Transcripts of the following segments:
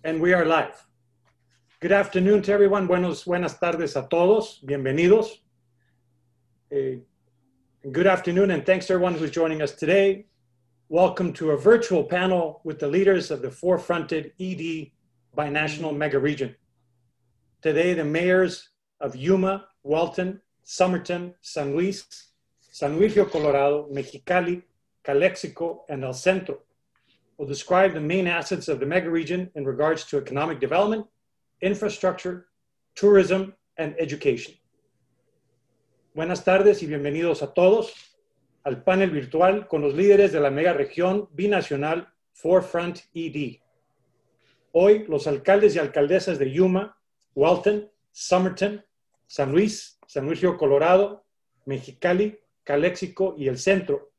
And we are live. Good afternoon to everyone. Buenas tardes a todos. Bienvenidos. Good afternoon, and thanks to everyone who's joining us today. Welcome to a virtual panel with the leaders of the 4FrontED ED Binational Megaregion. Today, the mayors of Yuma, Wellton, Somerton, San Luis Rio Colorado, Mexicali, Calexico, and El Centro will describe the main assets of the megaregion in regards to economic development, infrastructure, tourism, and education. Buenas tardes y bienvenidos a todos al panel virtual con los líderes de la megaregión binacional 4FrontED. Hoy, los alcaldes y alcaldesas de Yuma, Wellton, Somerton, San Luis Rio Colorado, Mexicali, Calexico y El Centro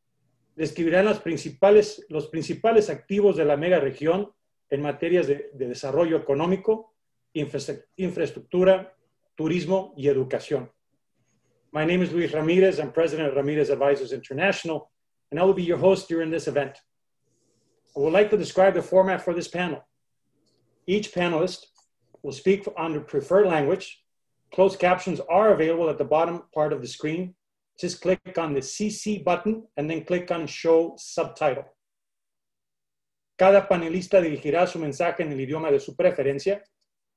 describirán los principales activos de la megaregión en materias de desarrollo económico, infraestructura, turismo y educación. My name is Luis Ramirez. I'm president of Ramirez Advisors International, and I will be your host during this event. I would like to describe the format for this panel. Each panelist will speak on their preferred language. Closed captions are available at the bottom part of the screen. Just click on the CC button and then click on Show Subtitle. Cada panelista dirigirá su mensaje en el idioma de su preferencia.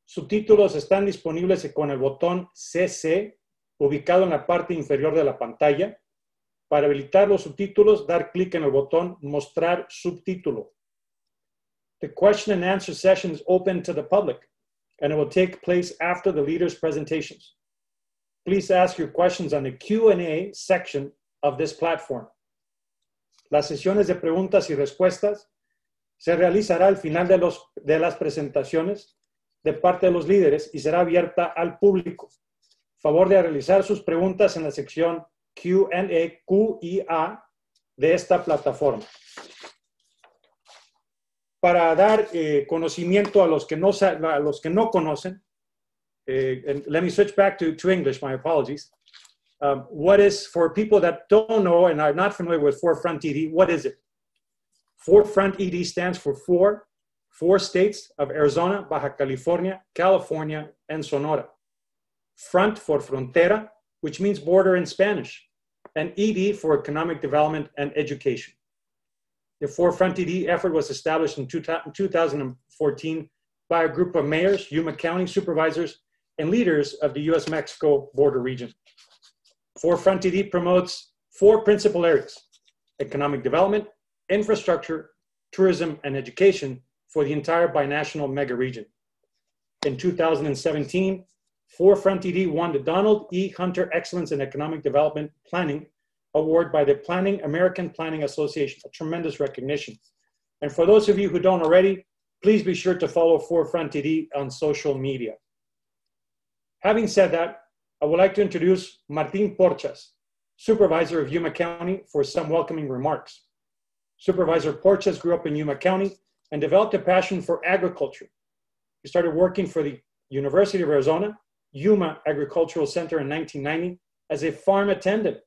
Subtítulos están disponibles con el botón CC ubicado en la parte inferior de la pantalla. Para habilitar los subtítulos, dar clic en el botón Mostrar subtítulo. The question and answer session is open to the public, and it will take place after the leaders' presentations. Please ask your questions on the Q&A section of this platform. Las sesiones de preguntas y respuestas se realizará al final de las presentaciones de parte de los líderes y será abierta al público. Favor de realizar sus preguntas en la sección Q&A de esta plataforma. Para dar conocimiento a los que no conocen, and let me switch back to English, my apologies. What is, for people that don't know and are not familiar with 4FrontED, what is it? 4FrontED stands for four states of Arizona, Baja California, California, and Sonora. Front for frontera, which means border in Spanish, and ED for economic development and education. The 4FrontED effort was established in 2014 by a group of mayors, Yuma County supervisors, and leaders of the U.S.-Mexico border region. 4FrontED promotes four principal areas: economic development, infrastructure, tourism, and education for the entire binational megaregion. In 2017, 4FrontED won the Donald E. Hunter Excellence in Economic Development Planning Award by the American Planning Association, a tremendous recognition. And for those of you who don't already, please be sure to follow 4FrontED on social media. Having said that, I would like to introduce Martin Porchas, Supervisor of Yuma County, for some welcoming remarks. Supervisor Porchas grew up in Yuma County and developed a passion for agriculture. He started working for the University of Arizona, Yuma Agricultural Center in 1990 as a farm attendant.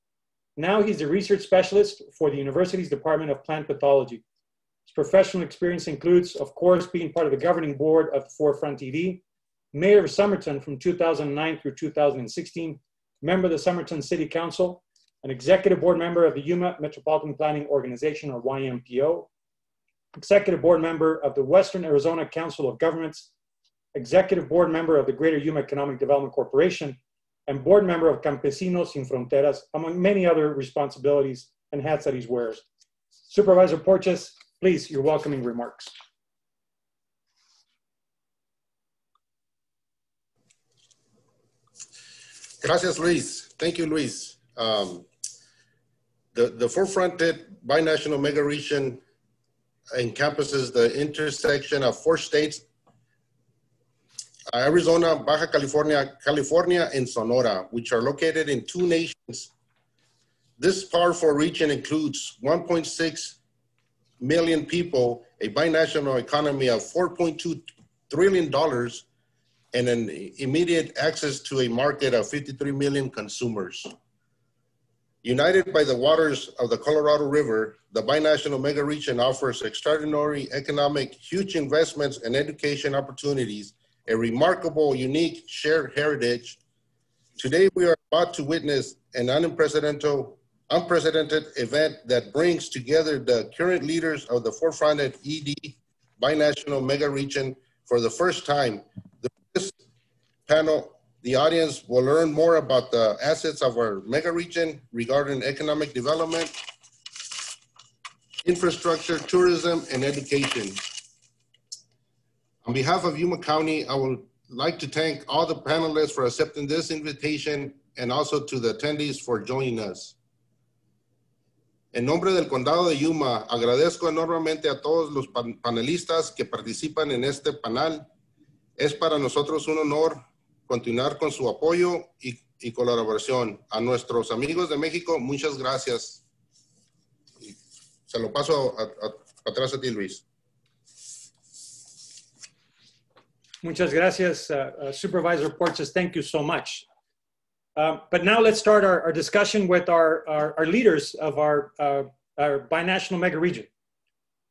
Now he's a research specialist for the university's Department of Plant Pathology. His professional experience includes, of course, being part of the governing board of 4FrontED, mayor of Somerton from 2009 through 2016, member of the Somerton City Council, an executive board member of the Yuma Metropolitan Planning Organization, or YMPO, executive board member of the Western Arizona Council of Governments, executive board member of the Greater Yuma Economic Development Corporation, and board member of Campesinos Sin Fronteras, among many other responsibilities and hats that he wears. Supervisor Porchas, please, your welcoming remarks. Gracias, Luis. Thank you, Luis. The 4FrontED Binational Megaregion encompasses the intersection of four states: Arizona, Baja California, California, and Sonora, which are located in two nations. This powerful region includes 1.6 million people, a binational economy of $4.2 trillion, and an immediate access to a market of 53 million consumers. United by the waters of the Colorado River, the Binational Megaregion offers extraordinary economic, huge investments and education opportunities, a remarkable, unique shared heritage. Today, we are about to witness an unprecedented event that brings together the current leaders of the 4FrontED Binational Megaregion for the first time. This panel, the audience will learn more about the assets of our megaregion regarding economic development, infrastructure, tourism, and education. On behalf of Yuma County, I would like to thank all the panelists for accepting this invitation and also to the attendees for joining us. En nombre del Condado de Yuma, agradezco enormemente a todos los panelistas que participan en este panel. Es para nosotros un honor continuar con su apoyo y colaboración. A nuestros amigos de México, muchas gracias. Se lo paso atrás a ti, Luis. Muchas gracias, Supervisor Porchas. Thank you so much. But now let's start our discussion with our leaders of our binational megaregion.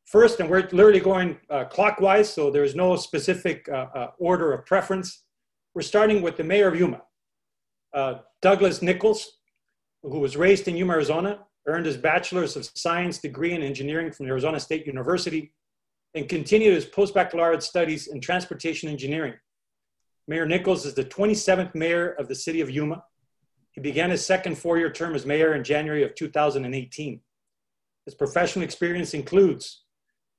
First, and we're literally going clockwise, so there's no specific order of preference. We're starting with the mayor of Yuma, Douglas Nicholls, who was raised in Yuma, Arizona, earned his Bachelor's of Science degree in engineering from Arizona State University, and continued his post-baccalaureate studies in transportation engineering. Mayor Nicholls is the 27th mayor of the city of Yuma. He began his second four-year term as mayor in January of 2018. His professional experience includes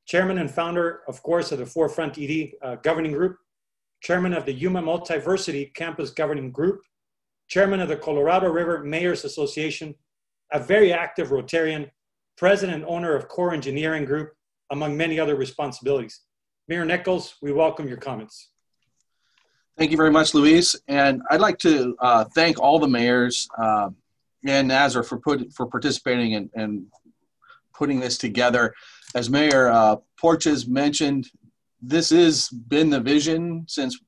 chairman and founder, of course, of the 4FrontED governing group, chairman of the Yuma Multiversity Campus Governing Group, chairman of the Colorado River Mayors Association, a very active Rotarian, president and owner of Core Engineering Group, among many other responsibilities. Mayor Nicholls, we welcome your comments. Thank you very much, Luis. And I'd like to thank all the mayors and Nazar for participating and putting this together. As Mayor Porchas mentioned, this has been the vision since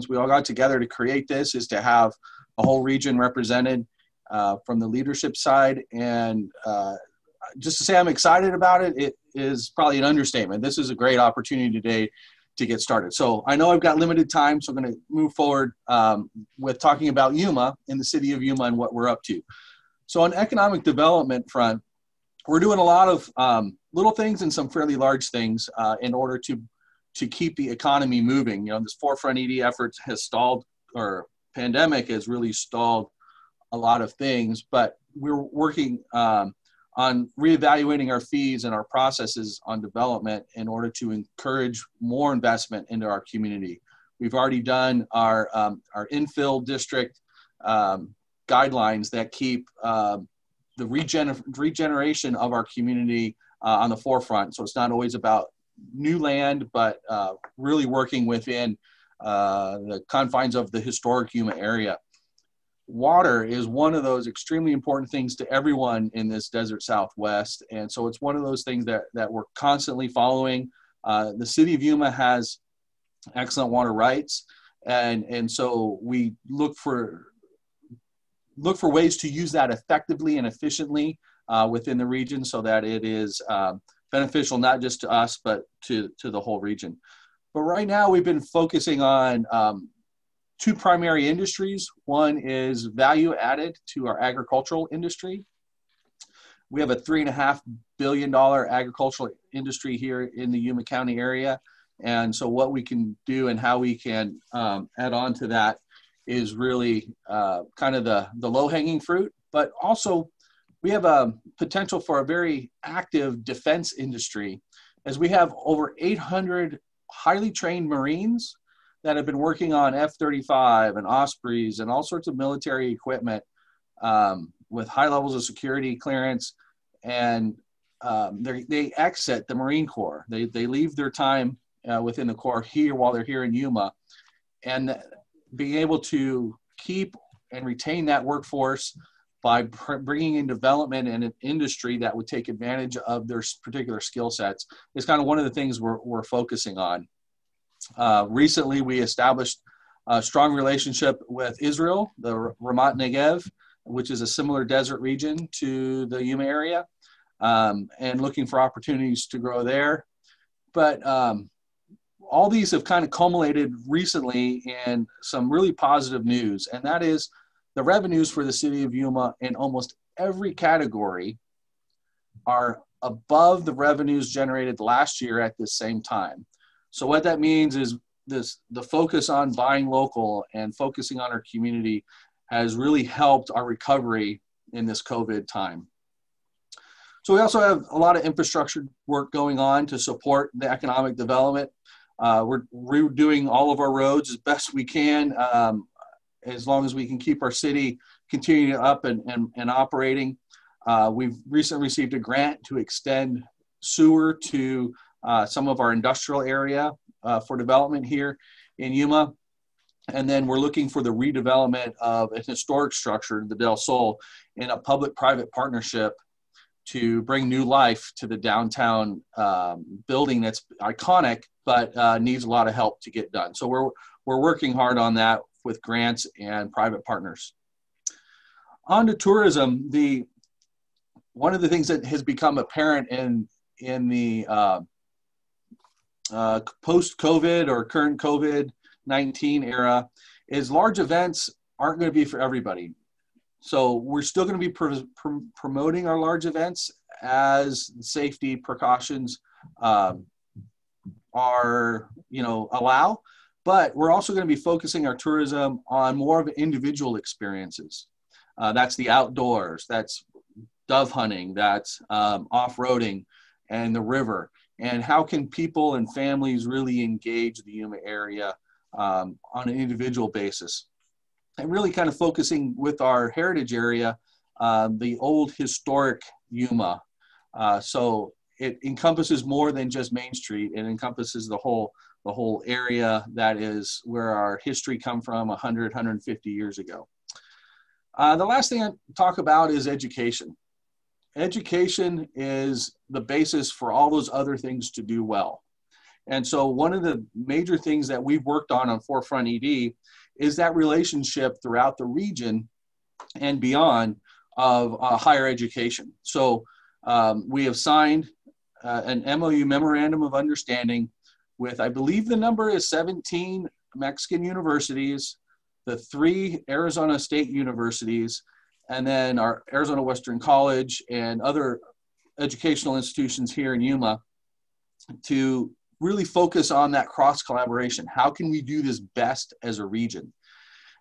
we all got together to create this, is to have a whole region represented from the leadership side. And just to say I'm excited about it, it is probably an understatement. This is a great opportunity today to get started. So I know I've got limited time, so I'm going to move forward with talking about Yuma in the city of Yuma and what we're up to. So on economic development front, we're doing a lot of little things and some fairly large things in order to keep the economy moving. You know, this 4FrontED effort has stalled, or pandemic has really stalled a lot of things, but we're working on reevaluating our fees and our processes on development in order to encourage more investment into our community. We've already done our infill district guidelines that keep the regeneration of our community on the forefront. So it's not always about new land, but really working within the confines of the historic Yuma area. Water is one of those extremely important things to everyone in this desert Southwest. And so it's one of those things that we're constantly following. The city of Yuma has excellent water rights. And so we look for ways to use that effectively and efficiently within the region so that it is beneficial not just to us, but to the whole region. But right now we've been focusing on two primary industries. One is value added to our agricultural industry. We have a $3.5 billion agricultural industry here in the Yuma County area. And so what we can do and how we can add on to that is really kind of the low-hanging fruit, but also we have a potential for a very active defense industry, as we have over 800 highly trained Marines that have been working on F-35 and Ospreys and all sorts of military equipment with high levels of security clearance. And they exit the Marine Corps. They leave their time within the Corps here while they're here in Yuma. And being able to keep and retain that workforce by bringing in development and an industry that would take advantage of their particular skill sets is kind of one of the things we're focusing on. Recently, we established a strong relationship with Israel, the Ramat Negev, which is a similar desert region to the Yuma area, and looking for opportunities to grow there. But all these have kind of culminated recently in some really positive news, and that is the revenues for the city of Yuma in almost every category are above the revenues generated last year at the same time. So what that means is the focus on buying local and focusing on our community has really helped our recovery in this COVID time. So we also have a lot of infrastructure work going on to support the economic development. We're redoing all of our roads as best we can, as long as we can keep our city continuing up and operating. We've recently received a grant to extend sewer to some of our industrial area for development here in Yuma. And then we're looking for the redevelopment of a historic structure, the Del Sol, in a public-private partnership to bring new life to the downtown building that's iconic, but needs a lot of help to get done. So we're working hard on that with grants and private partners. On to tourism, one of the things that has become apparent in the post-COVID or current COVID-19 era is large events aren't going to be for everybody. So we're still going to be promoting our large events as safety precautions allow, but we're also going to be focusing our tourism on more of individual experiences. That's the outdoors, that's dove hunting, that's off-roading, and the river. And how can people and families really engage the Yuma area on an individual basis? And really kind of focusing with our heritage area, the old historic Yuma. So it encompasses more than just Main Street. It encompasses the whole area that is where our history come from 100, 150 years ago. The last thing I talk about is education. Education is the basis for all those other things to do well. And so one of the major things that we've worked on 4FrontED is that relationship throughout the region and beyond of higher education. So we have signed an MOU, Memorandum of Understanding, with, I believe the number is 17 Mexican universities, the 3 Arizona State universities, and then our Arizona Western College and other educational institutions here in Yuma, to really focus on that cross collaboration. How can we do this best as a region?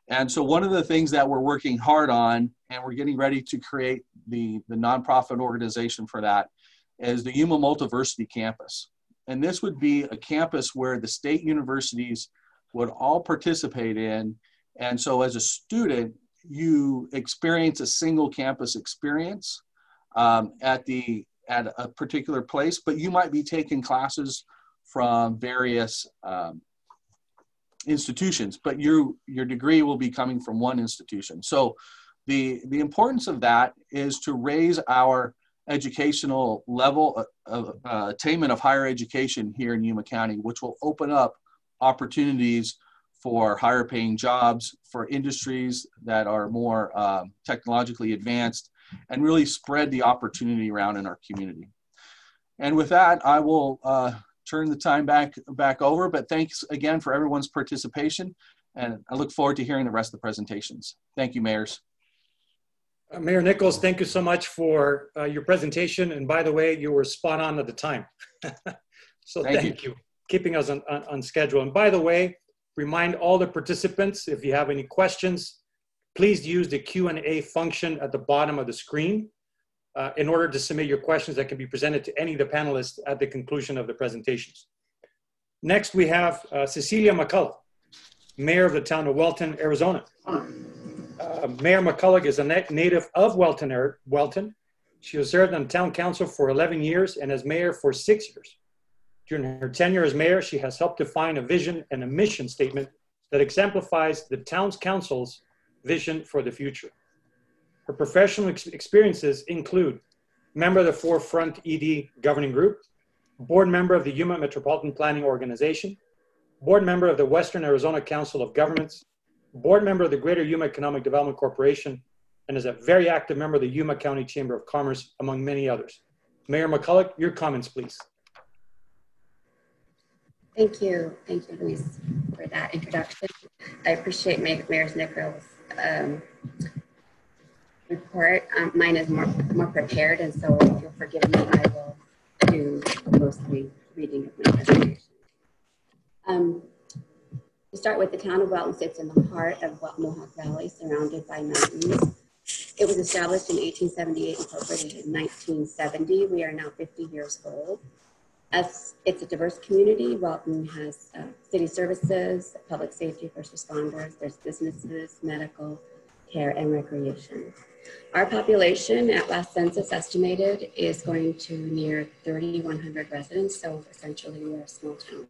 And so one of the things that we're working hard on, and we're getting ready to create the nonprofit organization for that, is the Yuma Multiversity Campus. And this would be a campus where the state universities would all participate in. And so as a student, you experience a single campus experience at a particular place, but you might be taking classes from various institutions, but your degree will be coming from one institution. So the importance of that is to raise our educational level of attainment of higher education here in Yuma County, which will open up opportunities for higher paying jobs, for industries that are more technologically advanced, and really spread the opportunity around in our community. And with that, I will turn the time back over, but thanks again for everyone's participation, and I look forward to hearing the rest of the presentations. Thank you, mayors. Mayor Nicholls, thank you so much for your presentation. And by the way, you were spot on at the time. So thank you. Keeping us on schedule. And by the way, remind all the participants, if you have any questions, please use the Q&A function at the bottom of the screen in order to submit your questions that can be presented to any of the panelists at the conclusion of the presentations. Next, we have Cecilia McCollough, Mayor of the town of Wellton, Arizona. Mayor McCollough is a native of Wellton. She has served on town council for 11 years and as mayor for 6 years. During her tenure as mayor, she has helped define a vision and a mission statement that exemplifies the town's council's vision for the future. Her professional experiences include member of the 4FrontED governing group, board member of the Yuma Metropolitan Planning Organization, board member of the Western Arizona Council of Governments, board member of the Greater Yuma Economic Development Corporation, and is a very active member of the Yuma County Chamber of Commerce, among many others. Mayor McCollough, your comments, please. Thank you, Luis, for that introduction. I appreciate Mayor Nicholls' report. Mine is more prepared, and so if you'll forgive me, I will do mostly reading of my presentation. To start with, the town of Wellton sits in the heart of Mohawk Valley, surrounded by mountains. It was established in 1878, incorporated in 1970. We are now 50 years old. As it's a diverse community, Wellton has city services, public safety, first responders, there's businesses, medical care, and recreation. Our population at last census estimated is going to near 3,100 residents, so essentially we're a small town.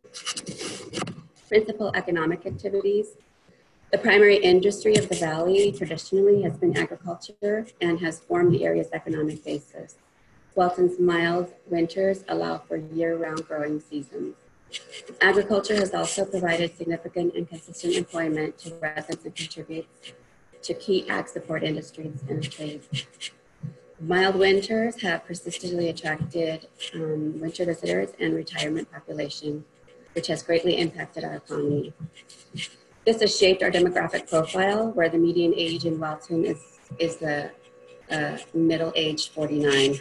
Principal economic activities. The primary industry of the valley traditionally has been agriculture and has formed the area's economic basis. Wellton's mild winters allow for year-round growing seasons. Agriculture has also provided significant and consistent employment to residents and contributes to key ag support industries and trade. Mild winters have persistently attracted winter visitors and retirement population, which has greatly impacted our economy. This has shaped our demographic profile, where the median age in Wellton is the middle-aged 49.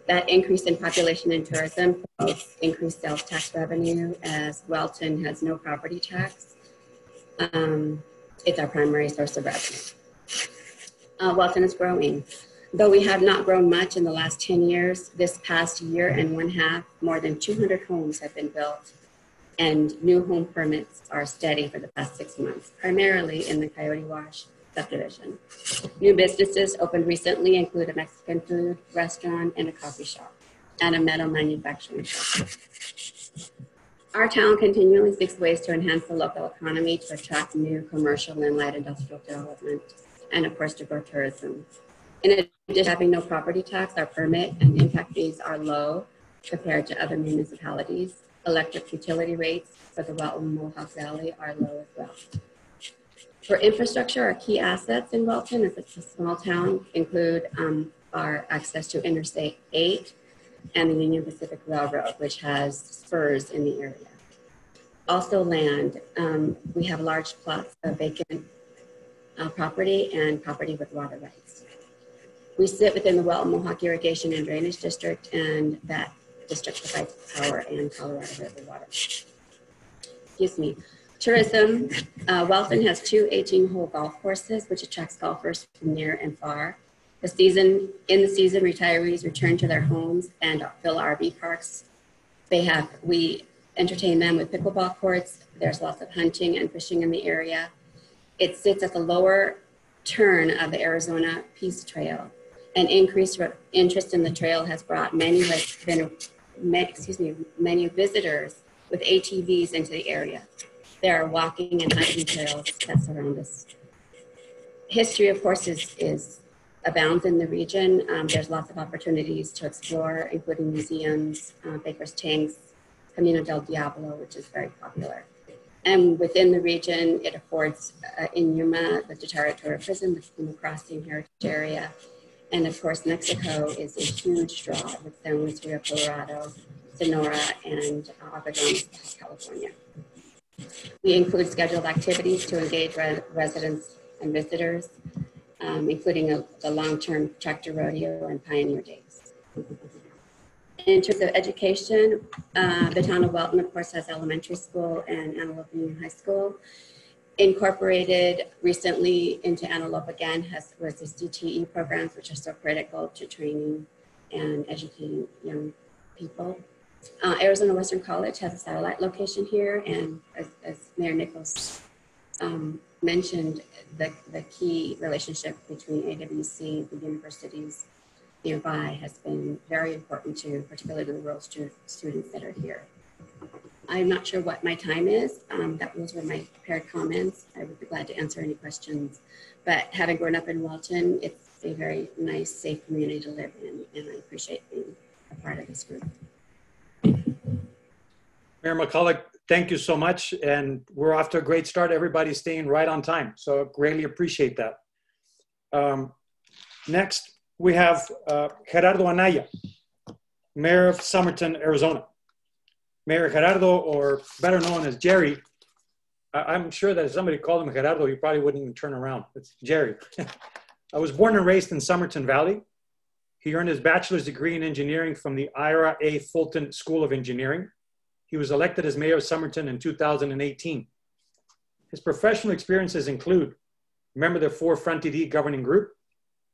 That increase in population and tourism promotes increased sales tax revenue, as Wellton has no property tax. It's our primary source of revenue. Wellton is growing. Though we have not grown much in the last 10 years, this past year and one half, more than 200 homes have been built, and new home permits are steady for the past 6 months, primarily in the Coyote Wash subdivision. New businesses opened recently include a Mexican food restaurant and a coffee shop, and a metal manufacturing shop. Our town continually seeks ways to enhance the local economy to attract new commercial and light industrial development, and of course to grow tourism. In addition to having no property tax, our permit and impact fees are low compared to other municipalities. Electric utility rates for the Wellton Mohawk Valley are low as well. For infrastructure, our key assets in Wellton, as it's a small town, include our access to Interstate 8 and the Union Pacific Railroad, which has spurs in the area. Also land, we have large plots of vacant property and property with water rights. We sit within the Wellton Mohawk Irrigation and Drainage District, and that district provides power and Colorado River water. Excuse me. Tourism, Wellton has 2 18-hole golf courses, which attracts golfers from near and far. In the season, retirees return to their homes and fill RV parks. We entertain them with pickleball courts. There's lots of hunting and fishing in the area. It sits at the lower turn of the Arizona Peace Trail. An increased interest in the trail has brought many visitors with ATVs into the area. There are walking and hiking trails that surround us. History, of course, abounds in the region. There's lots of opportunities to explore, including museums, Baker's Tanks, Camino del Diablo, which is very popular. And within the region, it affords in Yuma, the Gerardo prison, the Yuma Crossing Heritage Area. And of course, Mexico is a huge draw with San Luis Rio Colorado, Sonora, and Arreola, California. We include scheduled activities to engage residents and visitors, including the long-term tractor rodeo and pioneer days. In terms of education, the town of Wellton, of course, has elementary school and Antelope Union High School. Incorporated recently into Antelope again was the CTE programs, which are so critical to training and educating young people. Arizona Western College has a satellite location here, and as Mayor Nicholls mentioned, the key relationship between AWC, the universities nearby, has been very important to particularly the rural students that are here. I'm not sure what my time is. Those were my prepared comments. I would be glad to answer any questions. But having grown up in Wellton, it's a very nice, safe community to live in, and I appreciate being a part of this group. Mayor McCollough, thank you so much. And we're off to a great start. Everybody's staying right on time. So greatly appreciate that. Next, we have Gerardo Anaya, Mayor of Somerton, Arizona. Mayor Gerardo, or better known as Jerry. I'm sure that if somebody called him Gerardo, he probably wouldn't even turn around. It's Jerry. I was born and raised in Somerton Valley. He earned his bachelor's degree in engineering from the Ira A. Fulton School of Engineering. He was elected as mayor of Somerton in 2018. His professional experiences include member of the 4FrontED governing group,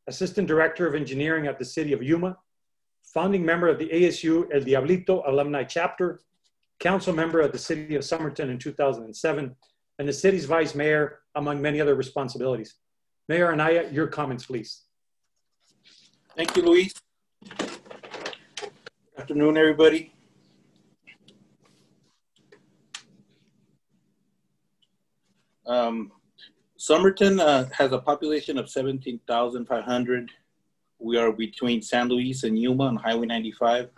assistant director of engineering at the city of Yuma, founding member of the ASU El Diablito alumni chapter, council member of the city of Somerton in 2007, and the city's vice mayor, among many other responsibilities. Mayor Anaya, your comments, please. Thank you, Luis. Good afternoon, everybody. Somerton has a population of 17,500. We are between San Luis and Yuma on Highway 95.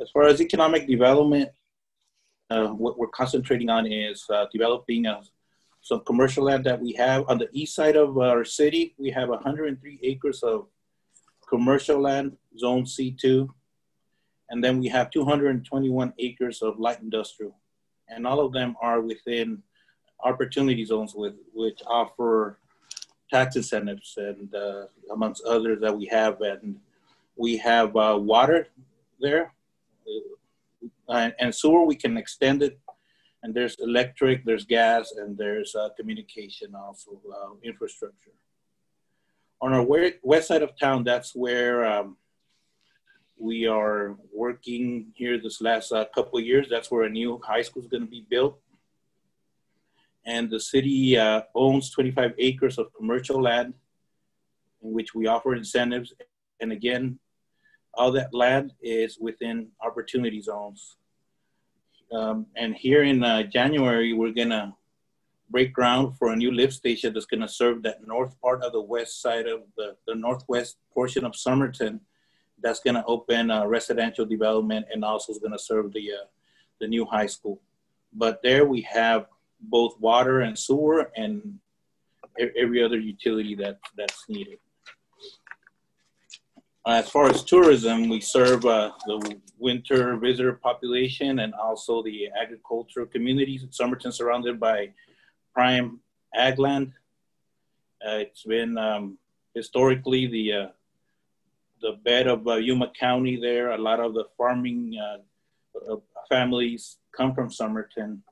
As far as economic development, what we're concentrating on is developing some commercial land that we have. On the east side of our city, we have 103 acres of commercial land, zone C2. And then we have 221 acres of light industrial. And all of them are within opportunity zones which offer tax incentives and amongst others that we have. And we have water there and sewer, we can extend it. And there's electric, there's gas, and there's communication also, infrastructure. On our west side of town, that's where we are working here this last couple of years. That's where a new high school is going to be built. And the city owns 25 acres of commercial land in which we offer incentives. And again, all that land is within opportunity zones. And here in January, we're gonna break ground for a new lift station that's gonna serve that north part of the west side of the northwest portion of Somerton. That's gonna open residential development and also is gonna serve the new high school. But there we have both water and sewer and every other utility that's needed. As far as tourism, we serve the winter visitor population and also the agricultural communities. Somerton surrounded by prime ag land. It's been historically the bed of Yuma County there. A lot of the farming families come from Somerton.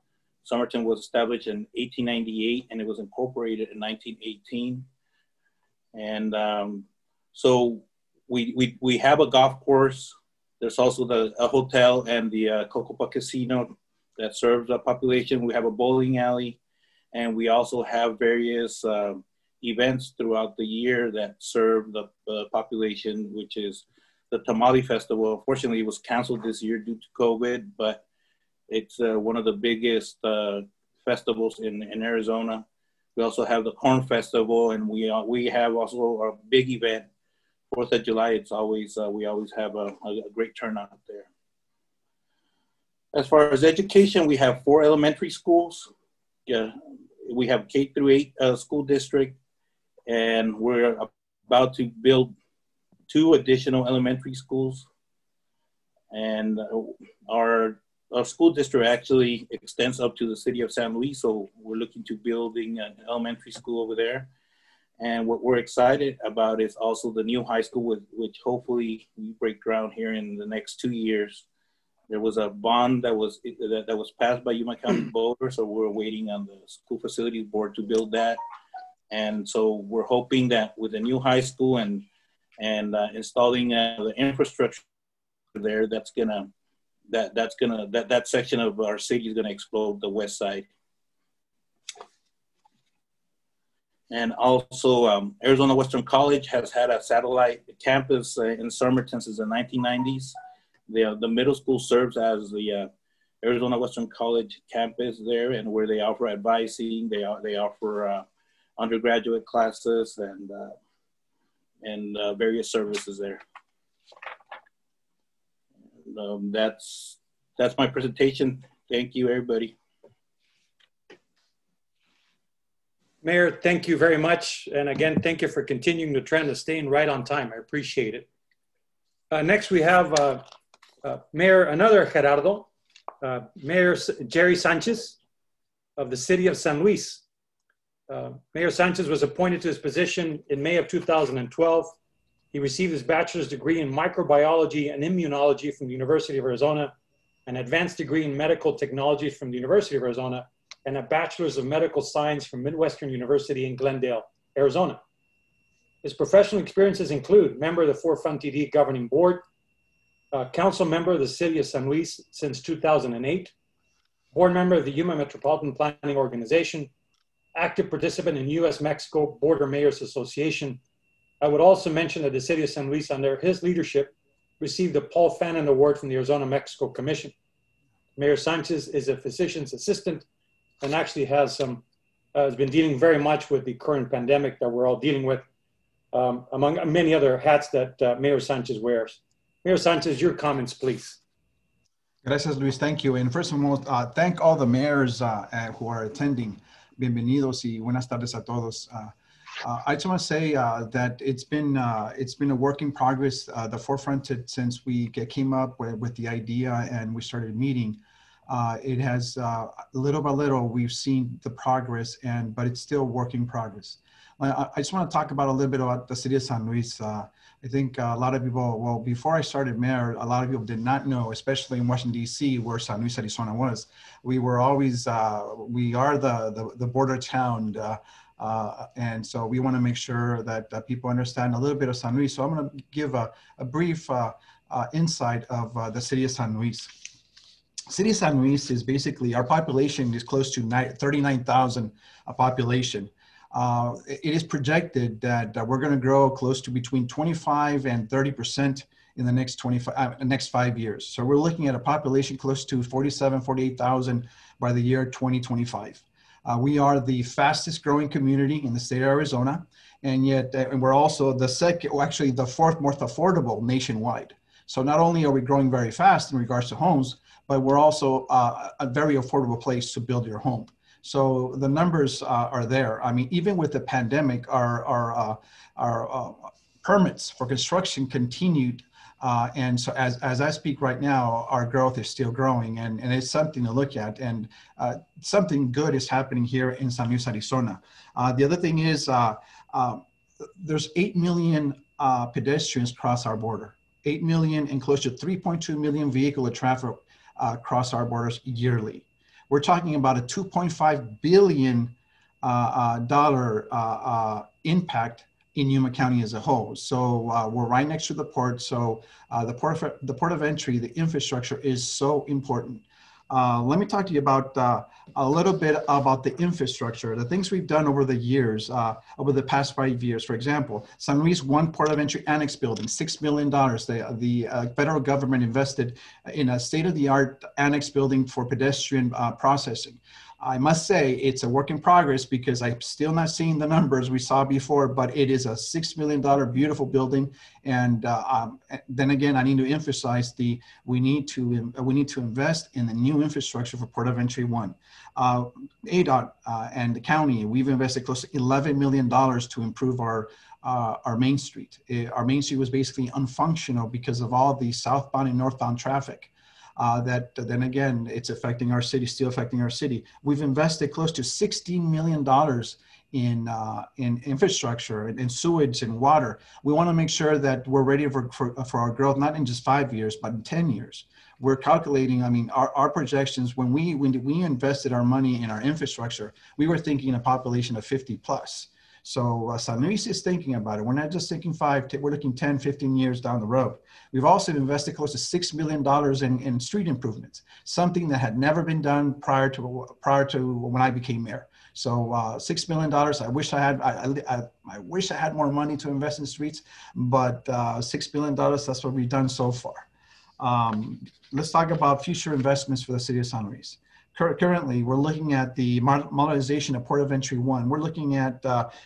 Somerton was established in 1898 and it was incorporated in 1918. And so we have a golf course. There's also a hotel and the Cocopa Casino that serves the population. We have a bowling alley, and we also have various events throughout the year that serve the population, which is the Tamale Festival. Unfortunately, it was canceled this year due to COVID, but it's one of the biggest festivals in Arizona. We also have the Corn Festival, and we have also a big event, 4th of July. It's always, we always have a great turnout there. As far as education, we have 4 elementary schools. Yeah, we have K-8 school district, and we're about to build 2 additional elementary schools. And our school district actually extends up to the city of San Luis, so we're looking to building an elementary school over there. And what we're excited about is also the new high school, which hopefully we break ground here in the next 2 years. There was a bond that was passed by Yuma County voters, so we're waiting on the school facilities board to build that. And so we're hoping that with the new high school and installing the infrastructure there, that section of our city is gonna explode, the west side. And also Arizona Western College has had a satellite campus in Somerton since the 1990s. The middle school serves as the Arizona Western College campus there, and where they offer advising, they offer undergraduate classes and various services there. And, that's my presentation. Thank you, everybody. Mayor, thank you very much. And again, thank you for continuing the trend of staying right on time. I appreciate it. Next, we have Mayor, another Gerardo, Mayor Jerry Sanchez of the city of San Luis. Mayor Sanchez was appointed to his position in May of 2012. He received his bachelor's degree in microbiology and immunology from the University of Arizona, an advanced degree in medical technology from the University of Arizona, and a bachelor's of medical science from Midwestern University in Glendale, Arizona. His professional experiences include member of the 4FrontED governing board, council member of the city of San Luis since 2008, board member of the Yuma Metropolitan Planning Organization, active participant in U.S.-Mexico Border Mayors Association. I would also mention that the city of San Luis, under his leadership, received the Paul Fannin Award from the Arizona-Mexico Commission. Mayor Sanchez is a physician's assistant and actually has been dealing very much with the current pandemic that we're all dealing with, among many other hats that Mayor Sanchez wears. Mayor Sanchez, your comments, please. Gracias, Luis. Thank you. And first of all, thank all the mayors who are attending. Bienvenidos y buenas tardes a todos. I just want to say that it's been a work in progress. The 4FrontED, since we came up with the idea and we started meeting, it has little by little we've seen the progress, but it's still work in progress. I just want to talk about a little bit about the city of San Luis. I think a lot of people, well, before I started mayor, a lot of people did not know, especially in Washington, D.C., where San Luis, Arizona was. We were always, we are the border town. And so we want to make sure that people understand a little bit of San Luis. So I'm going to give a brief insight of the city of San Luis. City of San Luis is basically, our population is close to 39,000 population. It is projected that we're going to grow close to between 25 and 30% in the next 5 years. So we're looking at a population close to 48,000 by the year 2025. We are the fastest growing community in the state of Arizona, and yet and we're also the second, well, actually the fourth most affordable nationwide. So not only are we growing very fast in regards to homes, but we're also a very affordable place to build your home. So the numbers are there. I mean, even with the pandemic, our permits for construction continued. And so as I speak right now, our growth is still growing, and it's something to look at. And something good is happening here in San Luis, Arizona. The other thing is there's 8 million pedestrians cross our border. 8 million and close to 3.2 million vehicular traffic cross our borders yearly. We're talking about a $2.5 billion impact in Yuma County as a whole. So we're right next to the port. So the port of entry, the infrastructure is so important. Let me talk to you about a little bit about the infrastructure, the things we've done over the years, over the past 5 years. For example, San Luis One Port of Entry Annex building, $6 million. The federal government invested in a state-of-the-art annex building for pedestrian processing. I must say it's a work in progress because I'm still not seeing the numbers we saw before, but it is a $6 million beautiful building. And then again, I need to emphasize we need to invest in the new infrastructure for Port of Entry 1. ADOT and the county, we've invested close to $11 million to improve our Main Street. Our Main Street was basically unfunctional because of all the southbound and northbound traffic. That then again, it's affecting our city, still affecting our city. We've invested close to $16 million in infrastructure, in sewage and water. We want to make sure that we're ready for our growth, not in just 5 years, but in 10 years. We're calculating, I mean, our projections, when we invested our money in our infrastructure, we were thinking a population of 50 plus. So San Luis is thinking about it. We're not just thinking we're looking 10, 15 years down the road. We've also invested close to $6 million in street improvements, something that had never been done prior to when I became mayor. So $6 million. I wish I had more money to invest in streets, but $6 million, that's what we've done so far. Let's talk about future investments for the city of San Luis. Currently, we're looking at the modernization of Port of Entry 1. We're looking at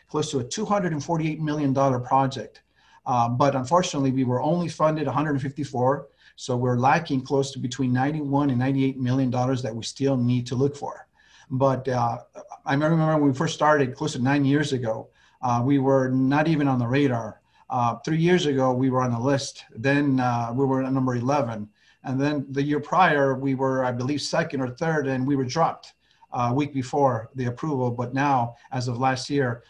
close to a $248 million project. But unfortunately, we were only funded 154. So we're lacking close to between $91 and $98 million that we still need to look for. But I remember when we first started close to 9 years ago, we were not even on the radar. 3 years ago, we were on the list. Then we were at number 11. And then the year prior, we were, I believe, second or third, and we were dropped a week before the approval. But now, as of last year,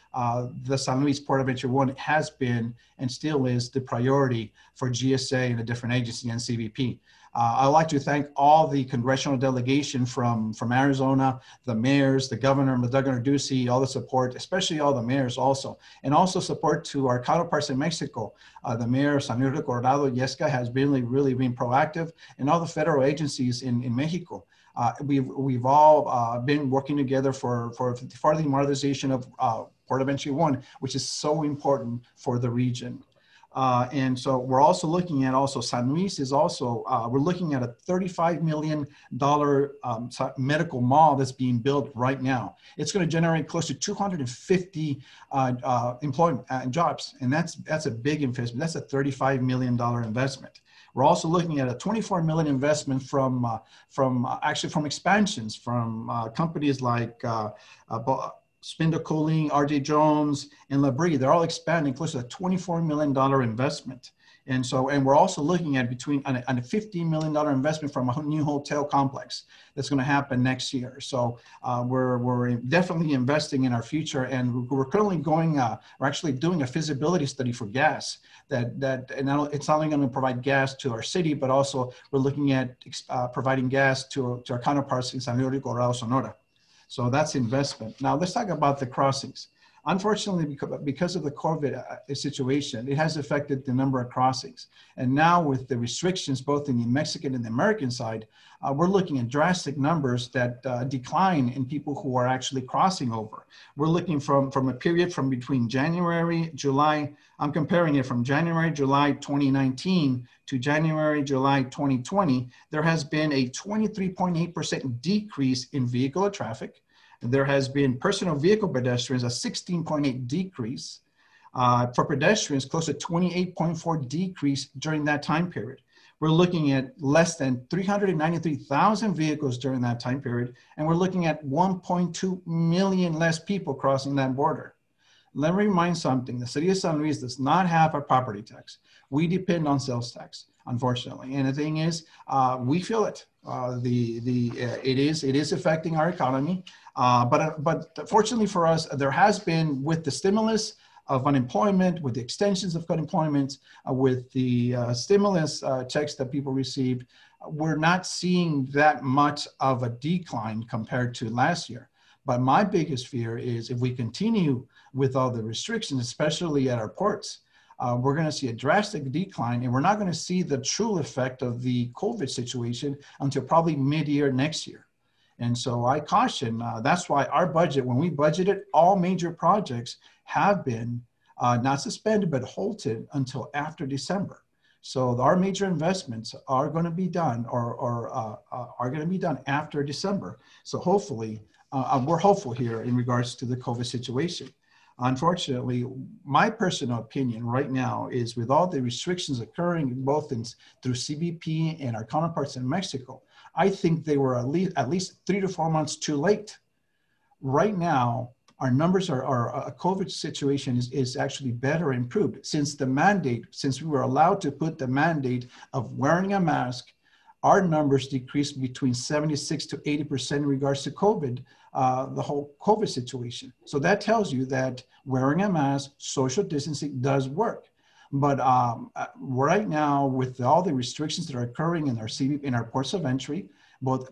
the San Luis Port of Entry 1 has been and still is the priority for GSA and the different agencies and CBP. I'd like to thank all the congressional delegation from Arizona, the mayors, the governor, Governor Ducey, all the support, especially all the mayors also, and also support to our counterparts in Mexico. The mayor, Señor Gerardo, Yescas, has really been proactive, and all the federal agencies in Mexico. We've all been working together for the modernization of Port of Entry 1, which is so important for the region. And so we're also looking at San Luis is also, we're looking at a $35 million medical mall that's being built right now. It's going to generate close to 250 employment jobs. And that's a big investment. That's a $35 million investment. We're also looking at a $24 million investment from expansions from companies like Spindle Cooling, RJ Jones, and Labrie. They're all expanding close to a $24 million investment. And we're also looking at a $15 million investment from a new hotel complex that's going to happen next year. So we're definitely investing in our future, and we're currently we're actually doing a feasibility study for gas and it's not only going to provide gas to our city, but also we're looking at providing gas to our counterparts in San Luis Colorado, Sonora. So that's investment. Now let's talk about the crossings. Unfortunately, because of the COVID situation, it has affected the number of crossings. And now with the restrictions, both in the Mexican and the American side, we're looking at drastic numbers that decline in people who are actually crossing over. We're looking from a period from between January, July, I'm comparing it from January, July 2019 to January, July 2020, there has been a 23.8% decrease in vehicular traffic. There has been personal vehicle pedestrians, a 16.8 decrease. For pedestrians, close to 28.4 decrease during that time period. We're looking at less than 393,000 vehicles during that time period, and we're looking at 1.2 million less people crossing that border. Let me remind something, the city of San Luis does not have a property tax. We depend on sales tax, unfortunately. And the thing is, we feel it. It is affecting our economy. But fortunately for us, there has been, with the stimulus of unemployment, with the extensions of unemployment, with the stimulus checks that people received, we're not seeing that much of a decline compared to last year. But my biggest fear is if we continue with all the restrictions, especially at our ports, we're going to see a drastic decline, and we're not going to see the true effect of the COVID situation until probably mid-year next year. And so I caution, that's why our budget, when we budgeted, all major projects have been not suspended, but halted until after December. So our major investments are going to be done are going to be done after December. So hopefully, we're hopeful here in regards to the COVID situation. Unfortunately, my personal opinion right now is with all the restrictions occurring both through CBP and our counterparts in Mexico, I think they were at least 3 to 4 months too late. Right now, our numbers our COVID situation is actually better improved since we were allowed to put the mandate of wearing a mask. Our numbers decreased between 76 to 80% in regards to COVID, the whole COVID situation. So that tells you that wearing a mask, social distancing does work. But right now, with all the restrictions that are occurring in our ports of entry, both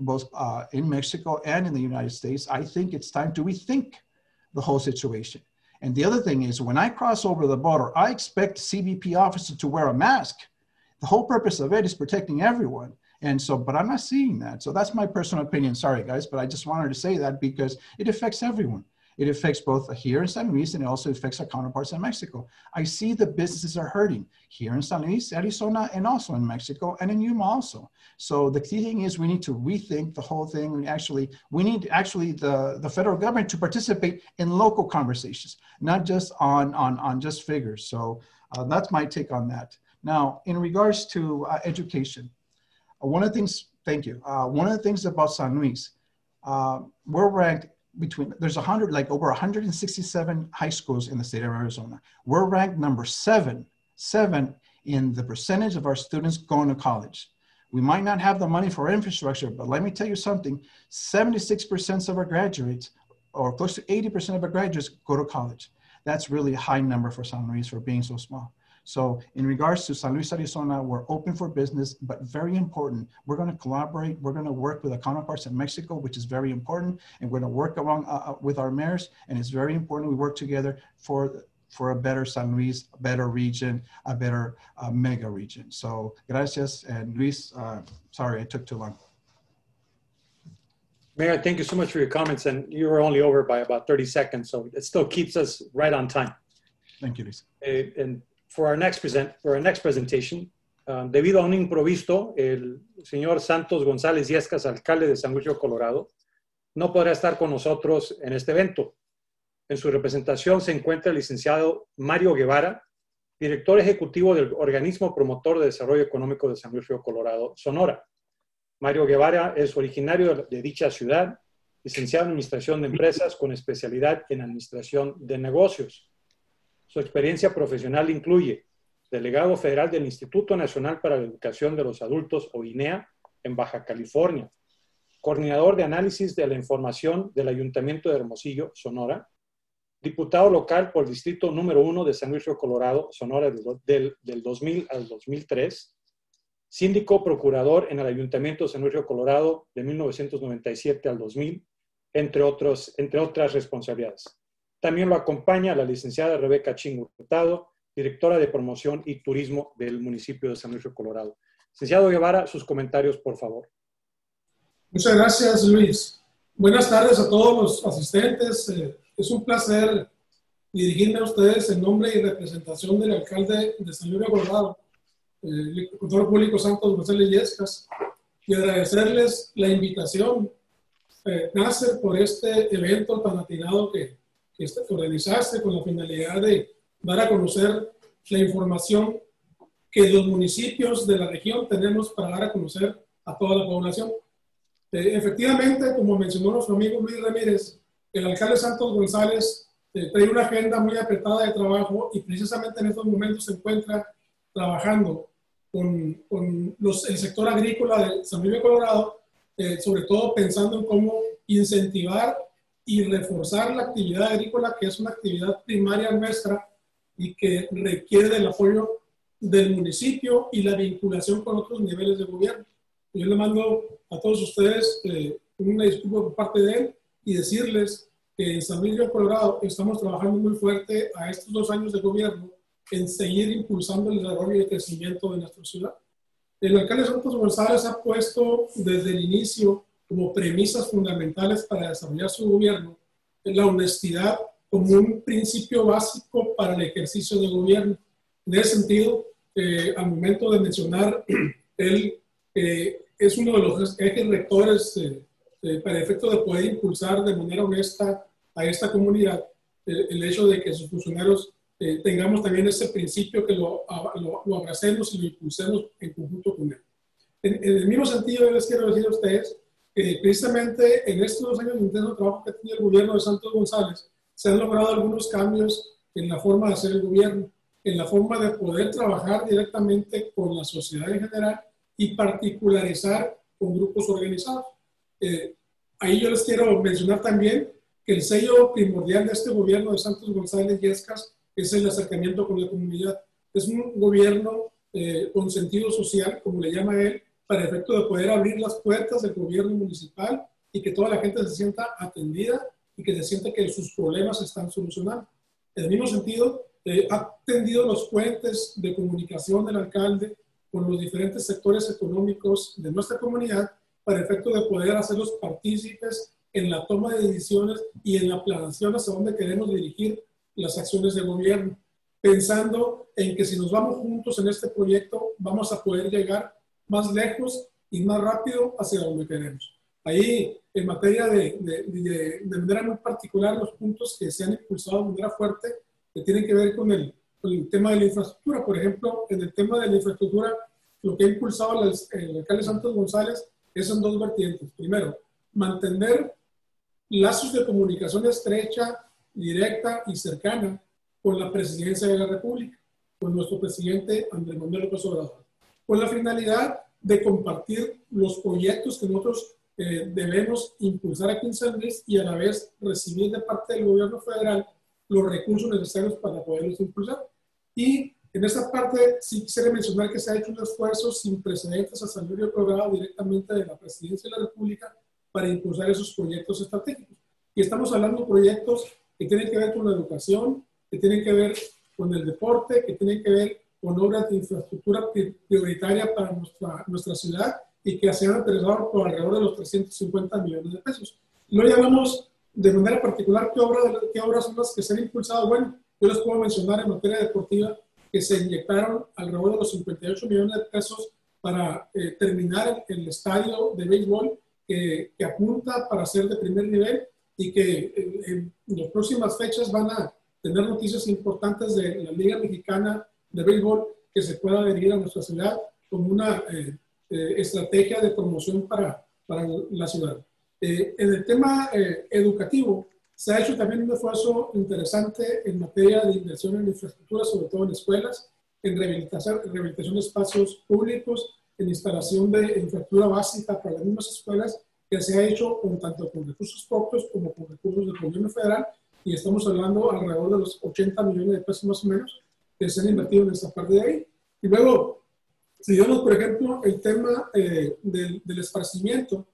in Mexico and in the United States, I think it's time to rethink the whole situation. And the other thing is, when I cross over the border, I expect CBP officers to wear a mask. The whole purpose of it is protecting everyone. And so, but I'm not seeing that. So that's my personal opinion. Sorry, guys, but I just wanted to say that because it affects everyone. It affects both here in San Luis, and it also affects our counterparts in Mexico. I see the businesses are hurting here in San Luis, Arizona, and also in Mexico, and in Yuma also. So the key thing is we need to rethink the whole thing. We need the federal government to participate in local conversations, not just on just figures. So that's my take on that. Now, in regards to education, one of the things, thank you. One of the things about San Luis, we're ranked between, there's over 167 high schools in the state of Arizona. We're ranked number seven in the percentage of our students going to college. We might not have the money for infrastructure, but let me tell you something, 76% of our graduates, or close to 80% of our graduates, go to college. That's really a high number for San Luis for being so small. So in regards to San Luis, Arizona, we're open for business, but very important. We're going to collaborate. We're going to work with our counterparts in Mexico, which is very important. And we're going to work along with our mayors. And it's very important we work together for a better San Luis, a better region, a better mega region. So gracias. And Luis, sorry, I took too long. Mayor, thank you so much for your comments. And you were only over by about 30 seconds. So it still keeps us right on time. Thank you, Luis. And for our next presentation, debido a un imprevisto, el señor Santos González Yescas, alcalde de San Luis Río Colorado, no podrá estar con nosotros en este evento. En su representación se encuentra el licenciado Mario Guevara, director ejecutivo del organismo promotor de desarrollo económico de San Luis Río Colorado, Sonora. Mario Guevara es originario de dicha ciudad, licenciado en Administración de Empresas con especialidad en Administración de Negocios. Su experiencia profesional incluye delegado federal del Instituto Nacional para la Educación de los Adultos, o INEA, en Baja California, coordinador de análisis de la información del Ayuntamiento de Hermosillo, Sonora, diputado local por el Distrito número 1 de San Luis Río Colorado, Sonora, del 2000 al 2003, síndico procurador en el Ayuntamiento de San Luis Río Colorado de 1997 al 2000, entre otras responsabilidades. También lo acompaña la licenciada Rebeca Ching Hurtado, directora de promoción y turismo del municipio de San Luis Río Colorado. Licenciado Guevara, sus comentarios, por favor. Muchas gracias, Luis. Buenas tardes a todos los asistentes. Es un placer dirigirme a ustedes en nombre y representación del alcalde de San Luis Río Colorado, el contador público Santos González Yescas, y agradecerles la invitación, nace por este evento tan atinado que organizaste con la finalidad de dar a conocer la información que los municipios de la región tenemos para dar a conocer a toda la población. Efectivamente, como mencionó nuestro amigo Luis Ramirez, el alcalde Santos González trae una agenda muy apretada de trabajo y precisamente en estos momentos se encuentra trabajando con el sector agrícola de San Luis de Colorado, sobre todo pensando en cómo incentivar y reforzar la actividad agrícola, que es una actividad primaria nuestra y que requiere del apoyo del municipio y la vinculación con otros niveles de gobierno. Yo le mando a todos ustedes una disculpa por parte de él y decirles que en San Luis de Colorado estamos trabajando muy fuerte a estos 2 años de gobierno en seguir impulsando el desarrollo y el crecimiento de nuestra ciudad. El alcalde Santos González ha puesto desde el inicio como premisas fundamentales para desarrollar su gobierno la honestidad como un principio básico para el ejercicio de gobierno. En ese sentido, al momento de mencionar, él es uno de los ejes rectores para el efecto de poder impulsar de manera honesta a esta comunidad, el hecho de que sus funcionarios tengamos también ese principio, que lo abracemos y lo impulsemos en conjunto con él. En el mismo sentido, yo les quiero decir a ustedes que precisamente en estos 2 años de intenso trabajo que tiene el gobierno de Santos González, se han logrado algunos cambios en la forma de hacer el gobierno, en la forma de poder trabajar directamente con la sociedad en general y particularizar con grupos organizados. Ahí yo les quiero mencionar también que el sello primordial de este gobierno de Santos González Yescas es el acercamiento con la comunidad. Es un gobierno con sentido social, como le llama él, para el efecto de poder abrir las puertas del gobierno municipal y que toda la gente se sienta atendida y que se sienta que sus problemas se están solucionando. En el mismo sentido, ha tendido los puentes de comunicación del alcalde con los diferentes sectores económicos de nuestra comunidad para el efecto de poder hacerlos partícipes en la toma de decisiones y en la planeación hacia dónde queremos dirigir las acciones de gobierno, pensando en que si nos vamos juntos en este proyecto, vamos a poder llegar más lejos y más rápido hacia donde queremos. Ahí, en materia de manera muy particular, los puntos que se han impulsado de manera fuerte, que tienen que ver con el tema de la infraestructura. Por ejemplo, en el tema de la infraestructura, lo que ha impulsado el alcalde Santos González es en 2 vertientes. Primero, mantener lazos de comunicación estrecha, directa y cercana con la presidencia de la República, con nuestro presidente Andrés Manuel López Obrador, con la finalidad de compartir los proyectos que nosotros debemos impulsar aquí en San Luis y a la vez recibir de parte del gobierno federal los recursos necesarios para poderlos impulsar. Y en esta parte sí quisiera mencionar que se ha hecho un esfuerzo sin precedentes a San Luis Río Colorado directamente de la presidencia de la República para impulsar esos proyectos estratégicos. Y estamos hablando de proyectos que tienen que ver con la educación, que tienen que ver con el deporte, que tienen que ver con obras de infraestructura prioritaria para nuestra ciudad y que se han interesado por alrededor de los 350 millones de pesos. Luego ya hablamos de manera particular qué obras son las que se han impulsado. Bueno, yo les puedo mencionar en materia deportiva que se inyectaron alrededor de los 58 millones de pesos para terminar el estadio de béisbol que apunta para ser de primer nivel y que en las próximas fechas van a tener noticias importantes de la Liga Mexicana de Béisbol que se pueda adherir a nuestra ciudad como una estrategia de promoción para la ciudad. En el tema educativo, se ha hecho también un esfuerzo interesante en materia de inversión en infraestructura, sobre todo en escuelas, en rehabilitación de espacios públicos, en instalación de infraestructura básica para las mismas escuelas, que se ha hecho tanto con recursos propios como con recursos del gobierno federal, y estamos hablando alrededor de los 80 millones de pesos más o menos que se han invertido en esta parte de ahí. Y luego, si vemos, por ejemplo, el tema del esparcimiento,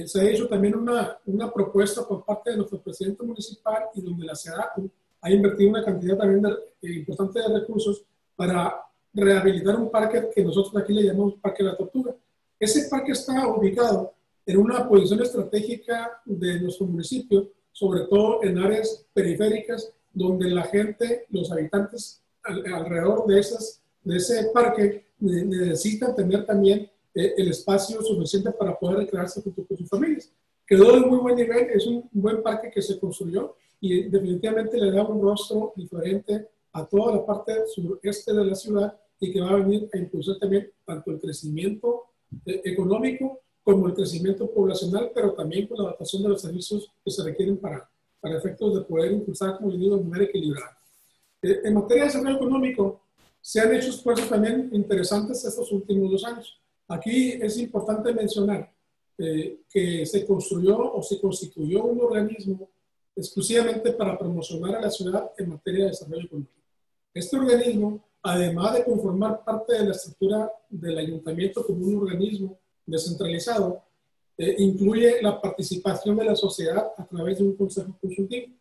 se ha hecho también una propuesta por parte de nuestro presidente municipal y donde la SEDACU ha invertido una cantidad también importante de recursos para rehabilitar un parque que nosotros aquí le llamamos Parque de la Tortuga. Ese parque está ubicado en una posición estratégica de nuestro municipio, sobre todo en áreas periféricas, donde la gente, los habitantes alrededor de ese parque necesitan tener también el espacio suficiente para poder recrearse junto con sus familias. Quedó de muy buen nivel, es un buen parque que se construyó y definitivamente le da un rostro diferente a toda la parte sureste de la ciudad y que va a venir a impulsar también tanto el crecimiento económico como el crecimiento poblacional, pero también con la adaptación de los servicios que se requieren para efectos de poder impulsar, como digo, de manera equilibrada. En materia de desarrollo económico, se han hecho esfuerzos también interesantes estos últimos 2 años. Aquí es importante mencionar que se construyó o se constituyó un organismo exclusivamente para promocionar a la ciudad en materia de desarrollo económico. Este organismo, además de conformar parte de la estructura del ayuntamiento como un organismo descentralizado, incluye la participación de la sociedad a través de un consejo consultivo.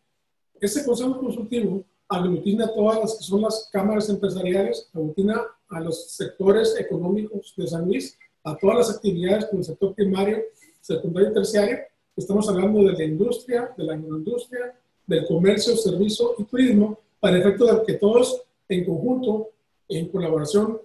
Este consejo consultivo aglutina todas las que son las cámaras empresariales, aglutina a los sectores económicos de San Luis, a todas las actividades con el sector primario, secundario y terciario. Estamos hablando de la industria, de la agroindustria, del comercio, servicio y turismo, para efecto de que todos en conjunto, en colaboración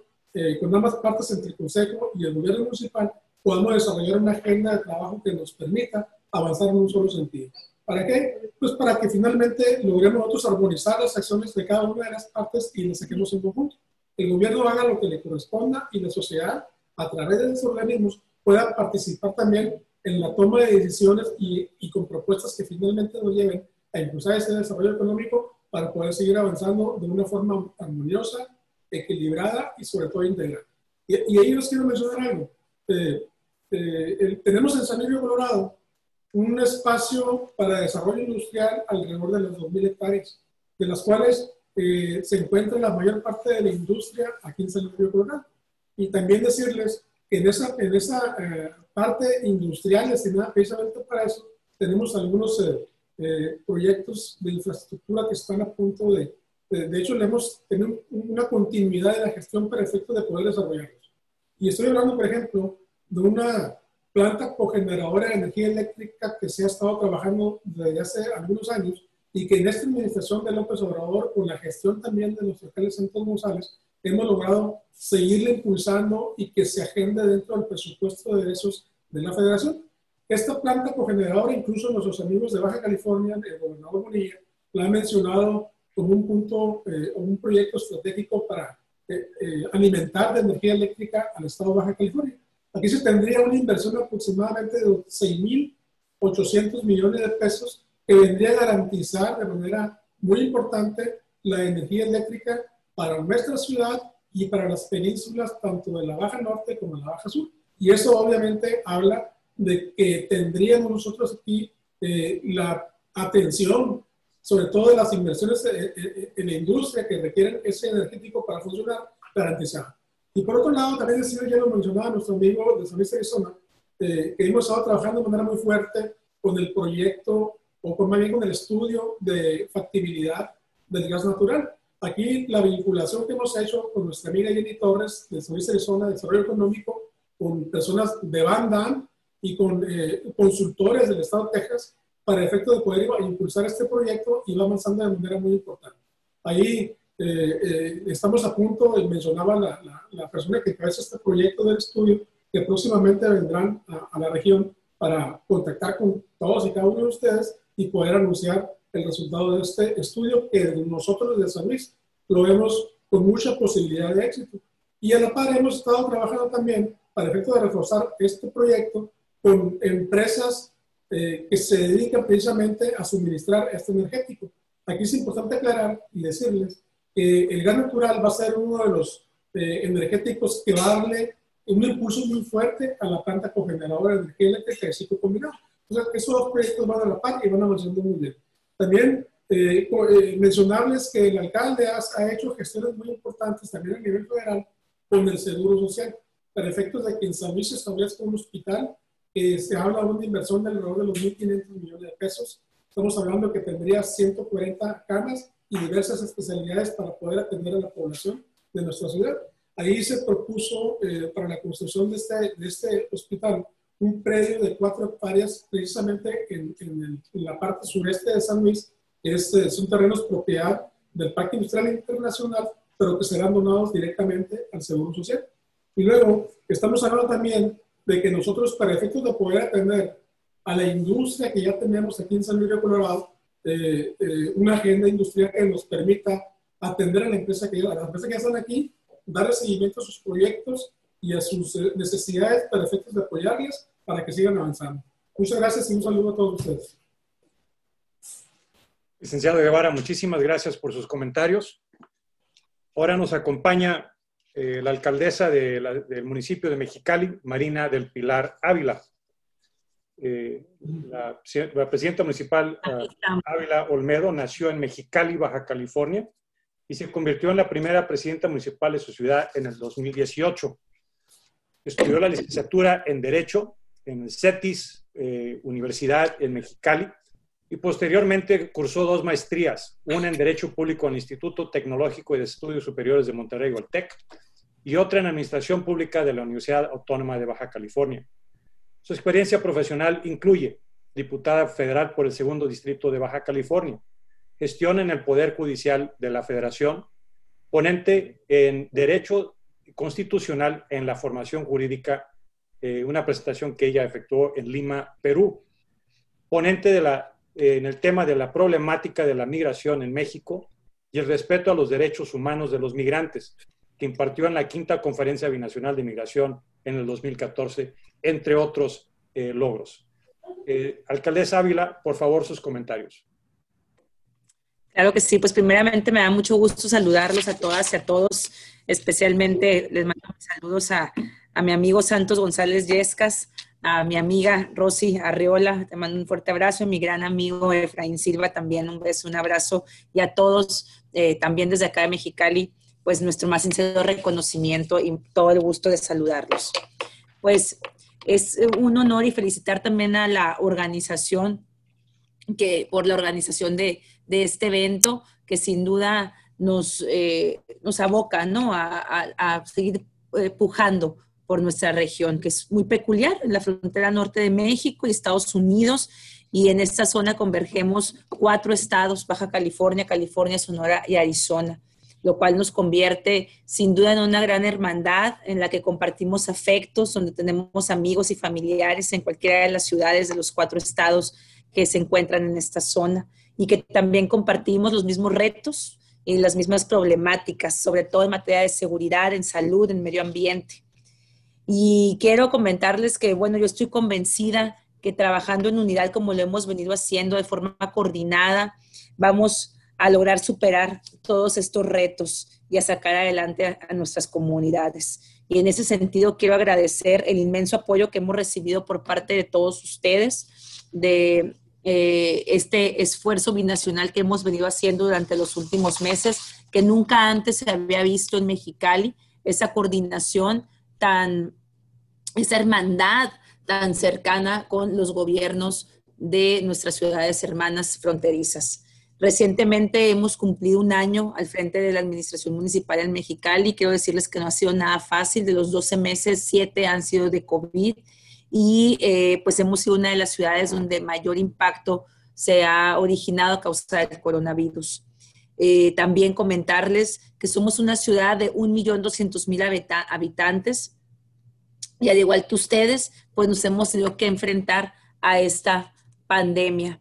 con ambas partes entre el Consejo y el gobierno municipal, podamos desarrollar una agenda de trabajo que nos permita avanzar en un solo sentido. ¿Para qué? Pues para que finalmente logremos nosotros armonizar las acciones de cada una de las partes y las saquemos en conjunto. El gobierno haga lo que le corresponda y la sociedad, a través de esos organismos, pueda participar también en la toma de decisiones y con propuestas que finalmente nos lleven a impulsar ese desarrollo económico para poder seguir avanzando de una forma armoniosa, equilibrada y sobre todo integral. Y ahí les quiero mencionar algo. Tenemos en San Luis Río Colorado un espacio para desarrollo industrial alrededor de las 2,000 hectáreas, de las cuales se encuentra la mayor parte de la industria aquí en San Luis Río Colorado. Y también decirles que en esa parte industrial destinada precisamente para eso, tenemos algunos proyectos de infraestructura que están a punto de hecho, le hemos tenido una continuidad de la gestión para efecto de poder desarrollarlos. Y estoy hablando, por ejemplo, de una planta cogeneradora de energía eléctrica que se ha estado trabajando desde hace algunos años y que en esta administración de López Obrador, con la gestión también de nuestro alcalde Santos González, hemos logrado seguirle impulsando y que se agende dentro del presupuesto de egresos de la Federación. Esta planta cogeneradora, incluso nuestros amigos de Baja California, el gobernador Bonilla, la ha mencionado como un punto o un proyecto estratégico para alimentar de energía eléctrica al estado de Baja California. Aquí se tendría una inversión aproximadamente de 6,000 800 millones de pesos que vendría a garantizar de manera muy importante la energía eléctrica para nuestra ciudad y para las penínsulas tanto de la Baja Norte como de la Baja Sur. Y eso obviamente habla de que tendríamos nosotros aquí la atención, sobre todo de las inversiones en la industria que requieren ese energético para funcionar, garantizada. Y por otro lado, también decía, ya lo mencionaba nuestro amigo de San Luis, Arizona, que hemos estado trabajando de manera muy fuerte con el proyecto, o más bien con el estudio de factibilidad del gas natural. Aquí la vinculación que hemos hecho con nuestra amiga Jenny Torres de San Luis, Arizona, de Desarrollo Económico, con personas de Bandan y con consultores del estado de Texas, para el efecto de poder impulsar este proyecto y va avanzando de manera muy importante. Ahí estamos a punto, y mencionaba la persona que cabeza este proyecto del estudio, que próximamente vendrán a la región para contactar con todos y cada uno de ustedes y poder anunciar el resultado de este estudio que nosotros desde San Luis lo vemos con mucha posibilidad de éxito. Y a la par hemos estado trabajando también para el efecto de reforzar este proyecto con empresas que se dedican precisamente a suministrar este energético. Aquí es importante aclarar y decirles que el gas natural va a ser uno de los energéticos que va a darle un impulso muy fuerte a la planta cogeneradora de energía eléctrica de ciclo combinado. Entonces, esos dos proyectos van a la par y van avanzando muy bien. También mencionarles que el alcalde ha hecho gestiones muy importantes también a nivel federal con el Seguro Social, para efectos de que en San Luis se establezca un hospital que se habla de una inversión de alrededor de los 1.500 millones de pesos. Estamos hablando que tendría 140 camas y diversas especialidades para poder atender a la población de nuestra ciudad. Ahí se propuso para la construcción de este hospital un predio de 4 hectáreas precisamente en la parte sureste de San Luis. Son terrenos propiedad del Parque Industrial Internacional, pero que serán donados directamente al Seguro Social. Y luego estamos hablando también de que nosotros, para efectos de poder atender a la industria que ya tenemos aquí en San Luis Río Colorado, una agenda industrial que nos permita atender a las empresas que ya están aquí, darle seguimiento a sus proyectos y a sus necesidades para efectos de apoyarles para que sigan avanzando. Muchas gracias y un saludo a todos ustedes. Licenciado Guevara, muchísimas gracias por sus comentarios. Ahora nos acompaña la alcaldesa del municipio de Mexicali, Marina del Pilar Ávila. La presidenta municipal Ávila Olmeda nació en Mexicali, Baja California, y se convirtió en la primera presidenta municipal de su ciudad en el 2018. Estudió la licenciatura en Derecho en el CETIS Universidad en Mexicali y posteriormente cursó 2 maestrías, una en Derecho Público en el Instituto Tecnológico y de Estudios Superiores de Monterrey, el TEC, y otra en Administración Pública de la Universidad Autónoma de Baja California. Su experiencia profesional incluye diputada federal por el 2º Distrito de Baja California, gestión en el Poder Judicial de la Federación, ponente en Derecho Constitucional en la formación jurídica, una presentación que ella efectuó en Lima, Perú, ponente en el tema de la problemática de la migración en México y el respeto a los derechos humanos de los migrantes, que impartió en la 5ª Conferencia Binacional de Migración en el 2014, entre otros logros. Alcaldesa Ávila, por favor, sus comentarios. Claro que sí, pues primeramente me da mucho gusto saludarlos a todas y a todos, especialmente les mando saludos a mi amigo Santos González Yescas, a mi amiga Rosie Arreola, te mando un fuerte abrazo, a mi gran amigo Efrain Silva también un beso, un abrazo, y a todos también desde acá de Mexicali, pues nuestro más sincero reconocimiento y todo el gusto de saludarlos. Pues es un honor y felicitar también a la organización por la organización de este evento, que sin duda nos aboca, ¿no?, a seguir pujando por nuestra región, que es muy peculiar, en la frontera norte de México y Estados Unidos, y en esta zona convergemos 4 estados, Baja California, California, Sonora y Arizona, lo cual nos convierte sin duda en una gran hermandad en la que compartimos afectos, donde tenemos amigos y familiares en cualquiera de las ciudades de los 4 estados que se encuentran en esta zona, y que también compartimos los mismos retos y las mismas problemáticas, sobre todo en materia de seguridad, en salud, en medio ambiente. Y quiero comentarles que, bueno, yo estoy convencida que trabajando en unidad como lo hemos venido haciendo de forma coordinada, vamos a lograr superar todos estos retos y a sacar adelante a nuestras comunidades. Y en ese sentido quiero agradecer el inmenso apoyo que hemos recibido por parte de todos ustedes, de este esfuerzo binacional que hemos venido haciendo durante los últimos meses, que nunca antes se había visto en Mexicali, esa coordinación esa hermandad tan cercana con los gobiernos de nuestras ciudades hermanas fronterizas. Recientemente hemos cumplido un año al frente de la administración municipal en Mexicali. Quiero decirles que no ha sido nada fácil. De los 12 meses, 7 han sido de COVID y pues hemos sido una de las ciudades donde mayor impacto se ha originado a causa del coronavirus. También comentarles que somos una ciudad de 1.200.000 habitantes y al igual que ustedes, pues nos hemos tenido que enfrentar a esta pandemia.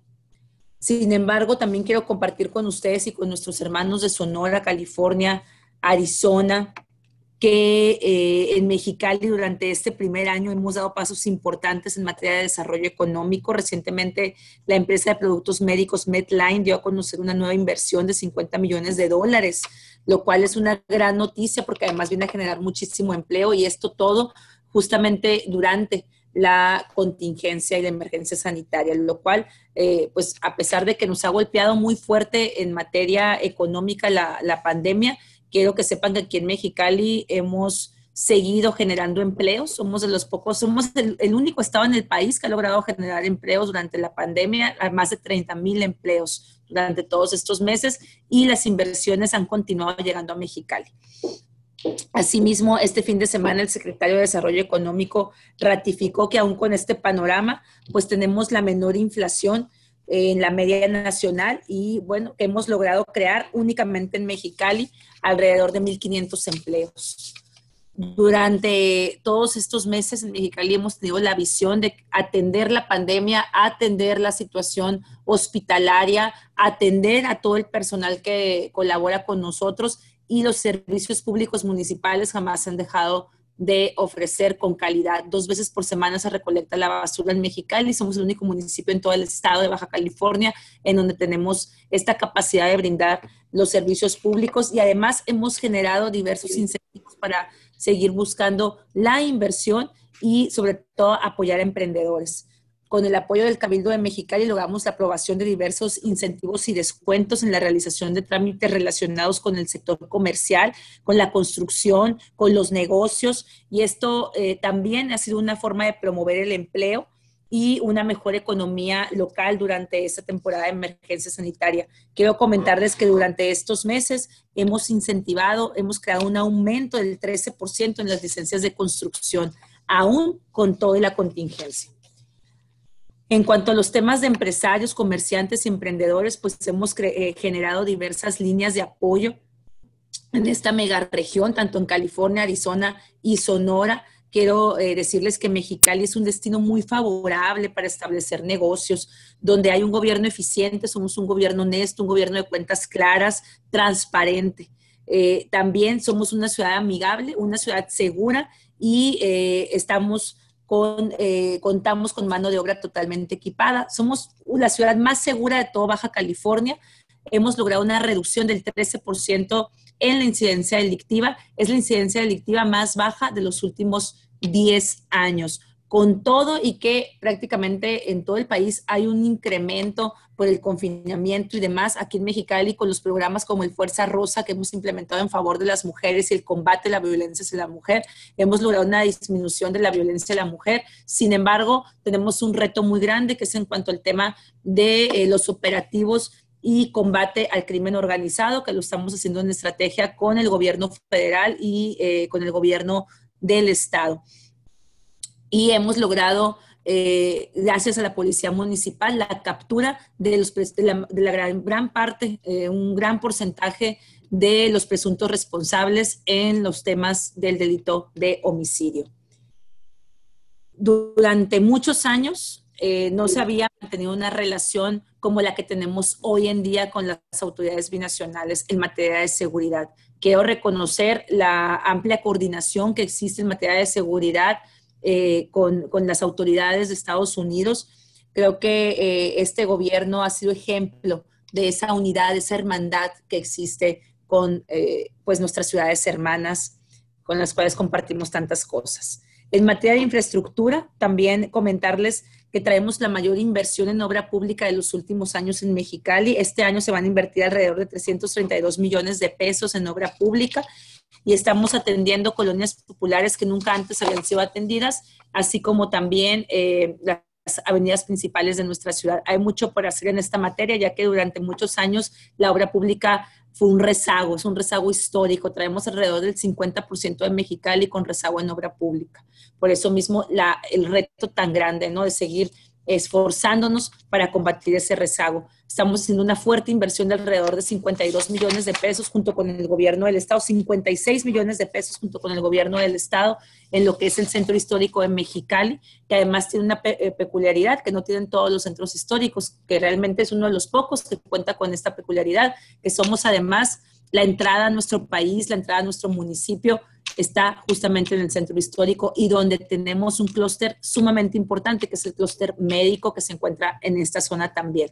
Sin embargo, también quiero compartir con ustedes y con nuestros hermanos de Sonora, California, Arizona, que en Mexicali durante este primer año hemos dado pasos importantes en materia de desarrollo económico. Recientemente la empresa de productos médicos Medline dio a conocer una nueva inversión de $50 millones, lo cual es una gran noticia porque además viene a generar muchísimo empleo y esto todo justamente durante la contingencia y la emergencia sanitaria, lo cual, pues a pesar de que nos ha golpeado muy fuerte en materia económica la pandemia, quiero que sepan que aquí en Mexicali hemos seguido generando empleos, somos de los pocos, somos el único estado en el país que ha logrado generar empleos durante la pandemia, más de 30,000 empleos durante todos estos meses y las inversiones han continuado llegando a Mexicali. Asimismo, este fin de semana el secretario de Desarrollo Económico ratificó que aún con este panorama, pues tenemos la menor inflación en la media nacional y bueno, que hemos logrado crear únicamente en Mexicali alrededor de 1,500 empleos. Durante todos estos meses en Mexicali hemos tenido la visión de atender la pandemia, atender la situación hospitalaria, atender a todo el personal que colabora con nosotros y los servicios públicos municipales jamás han dejado de ofrecer con calidad. 2 veces por semana se recolecta la basura en Mexicali. Somos el único municipio en todo el estado de Baja California en donde tenemos esta capacidad de brindar los servicios públicos y además hemos generado diversos incentivos para seguir buscando la inversión y sobre todo apoyar a emprendedores. Con el apoyo del Cabildo de Mexicali logramos la aprobación de diversos incentivos y descuentos en la realización de trámites relacionados con el sector comercial, con la construcción, con los negocios y esto también ha sido una forma de promover el empleo y una mejor economía local durante esta temporada de emergencia sanitaria. Quiero comentarles que durante estos meses hemos incentivado, hemos creado un aumento del 13% en las licencias de construcción, aún con toda la contingencia. En cuanto a los temas de empresarios, comerciantes y emprendedores, pues hemos generado diversas líneas de apoyo en esta megaregión, tanto en California, Arizona y Sonora. Quiero decirles que Mexicali es un destino muy favorable para establecer negocios, donde hay un gobierno eficiente, somos un gobierno honesto, un gobierno de cuentas claras, transparente. También somos una ciudad amigable, una ciudad segura y contamos con mano de obra totalmente equipada. Somos la ciudad más segura de toda Baja California. Hemos logrado una reducción del 13% en la incidencia delictiva. Es la incidencia delictiva más baja de los últimos 10 años. Con todo y que prácticamente en todo el país hay un incremento por el confinamiento y demás, aquí en Mexicali con los programas como el Fuerza Rosa que hemos implementado en favor de las mujeres y el combate a la violencia hacia la mujer, hemos logrado una disminución de la violencia a la mujer. Sin embargo, tenemos un reto muy grande que es en cuanto al tema de los operativos y combate al crimen organizado, que lo estamos haciendo en estrategia con el gobierno federal y con el gobierno del estado. Y hemos logrado, gracias a la policía municipal, la captura de la gran parte, un gran porcentaje de los presuntos responsables en los temas del delito de homicidio. Durante muchos años no se había mantenido una relación como la que tenemos hoy en día con las autoridades binacionales en materia de seguridad. Quiero reconocer la amplia coordinación que existe en materia de seguridad con las autoridades de Estados Unidos. Creo que este gobierno ha sido ejemplo de esa unidad, de esa hermandad que existe con pues nuestras ciudades hermanas, con las cuales compartimos tantas cosas. En materia de infraestructura, también comentarles que traemos la mayor inversión en obra pública de los últimos años en Mexicali. Este año se van a invertir alrededor de 332 millones de pesos en obra pública y estamos atendiendo colonias populares que nunca antes habían sido atendidas, así como también las avenidas principales de nuestra ciudad. Hay mucho por hacer en esta materia, ya que durante muchos años la obra pública fue un rezago, es un rezago histórico. Traemos alrededor del 50% de Mexicali con rezago en obra pública. Por eso mismo el reto tan grande, ¿no?, de seguir esforzándonos para combatir ese rezago. Estamos haciendo una fuerte inversión de alrededor de 52 millones de pesos junto con el gobierno del estado, 56 millones de pesos junto con el gobierno del estado en lo que es el centro histórico de Mexicali, que además tiene una peculiaridad que no tienen todos los centros históricos, que realmente es uno de los pocos que cuenta con esta peculiaridad, que somos además la entrada a nuestro país, la entrada a nuestro municipio, está justamente en el centro histórico y donde tenemos un clúster sumamente importante, que es el clúster médico que se encuentra en esta zona también.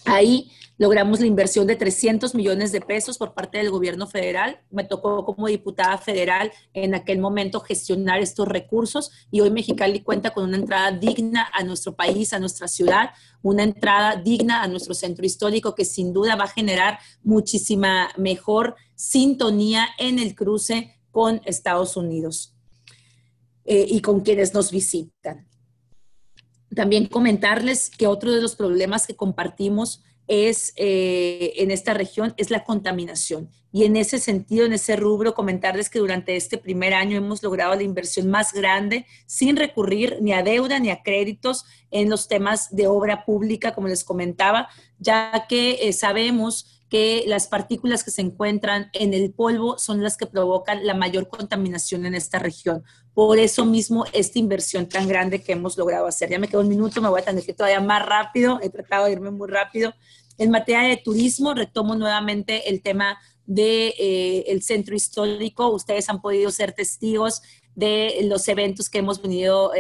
Ahí logramos la inversión de 300 millones de pesos por parte del gobierno federal. Me tocó como diputada federal en aquel momento gestionar estos recursos y hoy Mexicali cuenta con una entrada digna a nuestro país, a nuestra ciudad, una entrada digna a nuestro centro histórico que sin duda va a generar muchísima mejor sintonía en el cruce con Estados Unidos y con quienes nos visitan. También comentarles que otro de los problemas que compartimos es en esta región es la contaminación. Y en ese sentido, en ese rubro, comentarles que durante este primer año hemos logrado la inversión más grande sin recurrir ni a deuda ni a créditos en los temas de obra pública, como les comentaba, ya que sabemos que las partículas que se encuentran en el polvo son las que provocan la mayor contaminación en esta región. Por eso mismo, esta inversión tan grande que hemos logrado hacer. Ya me queda un minuto, me voy a tener que ir todavía más rápido. He tratado de irme muy rápido. En materia de turismo, retomo nuevamente el tema del centro histórico. Ustedes han podido ser testigos de los eventos que hemos venido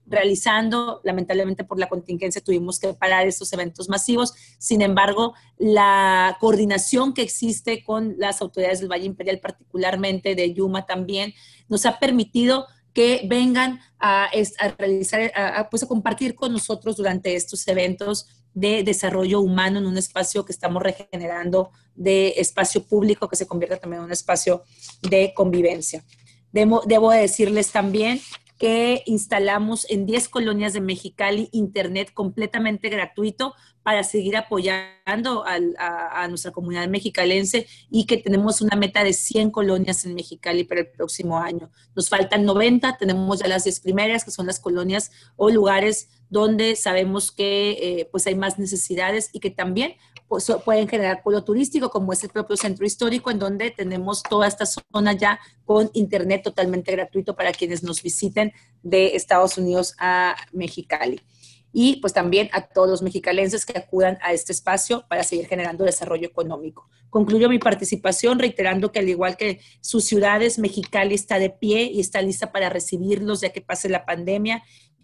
realizando. Lamentablemente por la contingencia tuvimos que parar estos eventos masivos. Sin embargo, la coordinación que existe con las autoridades del Valle Imperial, particularmente de Yuma también, nos ha permitido que vengan a realizar, pues a compartir con nosotros durante estos eventos de desarrollo humano en un espacio que estamos regenerando de espacio público que se convierta también en un espacio de convivencia. Debo decirles también que instalamos en 10 colonias de Mexicali internet completamente gratuito para seguir apoyando a nuestra comunidad mexicalense y que tenemos una meta de 100 colonias en Mexicali para el próximo año. Nos faltan 90, tenemos ya las 10 primeras, que son las colonias o lugares donde sabemos que pues hay más necesidades y que también pues, pueden generar polo turístico, como es el propio centro histórico, en donde tenemos toda esta zona ya con internet totalmente gratuito para quienes nos visiten de Estados Unidos a Mexicali. Y pues también a todos los mexicalenses que acudan a este espacio para seguir generando desarrollo económico. Concluyo mi participación reiterando que al igual que sus ciudades, Mexicali está de pie y está lista para recibirlos ya que pase la pandemia